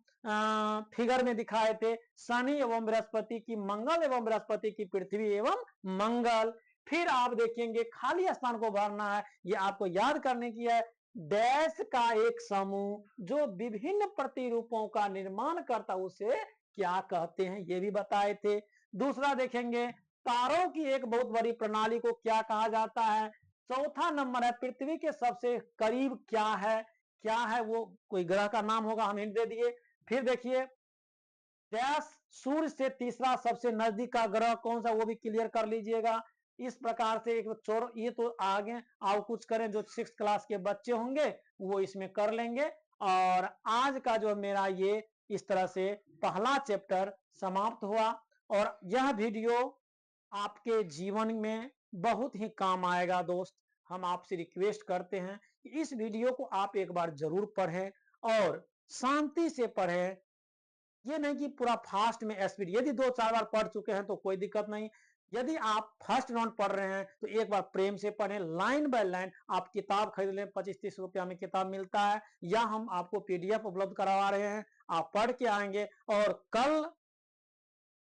S1: फिगर में दिखाए थे, शनि एवं बृहस्पति की, मंगल एवं बृहस्पति की, पृथ्वी एवं मंगल। फिर आप देखेंगे खाली स्थान को भरना है, ये आपको याद करने की है। डैश का एक समूह जो विभिन्न प्रतिरूपों का निर्माण करता उसे क्या कहते हैं, ये भी बताए थे। दूसरा देखेंगे तारों की एक बहुत बड़ी प्रणाली को क्या कहा जाता है। चौथा नंबर है पृथ्वी के सबसे करीब क्या है वो, कोई ग्रह का नाम होगा, हम हिंट दे दिए। फिर देखिए डैश सूर्य से तीसरा सबसे नजदीक का ग्रह कौन सा, वो भी क्लियर कर लीजिएगा। इस प्रकार से एक चोर, ये तो आगे आओ कुछ करें, जो 6th क्लास के बच्चे होंगे वो इसमें कर लेंगे। और आज का जो मेरा ये इस तरह से पहला चैप्टर समाप्त हुआ, और यह वीडियो आपके जीवन में बहुत ही काम आएगा दोस्त। हम आपसे रिक्वेस्ट करते हैं कि इस वीडियो को आप एक बार जरूर पढ़ें और शांति से पढ़ें। ये नहीं कि पूरा फास्ट में स्पीड, यदि 2-4 बार पढ़ चुके हैं तो कोई दिक्कत नहीं। यदि आप फर्स्ट राउंड पढ़ रहे हैं तो एक बार प्रेम से पढ़ें, लाइन बाय लाइन। आप किताब खरीद लें, 25-30 रुपया में किताब मिलता है, या हम आपको पीडीएफ उपलब्ध करवा रहे हैं, आप पढ़ के आएंगे। और कल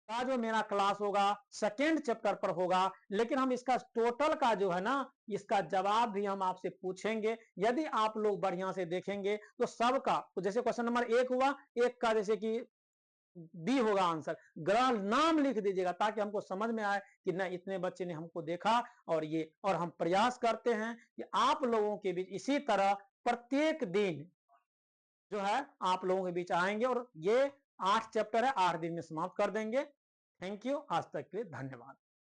S1: का जो मेरा क्लास होगा सेकेंड चैप्टर पर होगा, लेकिन हम इसका टोटल का जो है ना, इसका जवाब भी हम आपसे पूछेंगे। यदि आप लोग बढ़िया से देखेंगे तो सबका, तो जैसे क्वेश्चन नंबर 1 हुआ, एक का जैसे कि बी होगा आंसर, ग्रह नाम लिख दीजिएगा ताकि हमको समझ में आए कि ना इतने बच्चे ने हमको देखा। और ये, और हम प्रयास करते हैं कि आप लोगों के बीच इसी तरह प्रत्येक दिन जो है आप लोगों के बीच आएंगे, और ये 8 चैप्टर है, 8 दिन में समाप्त कर देंगे। थैंक यू, आज तक के लिए धन्यवाद।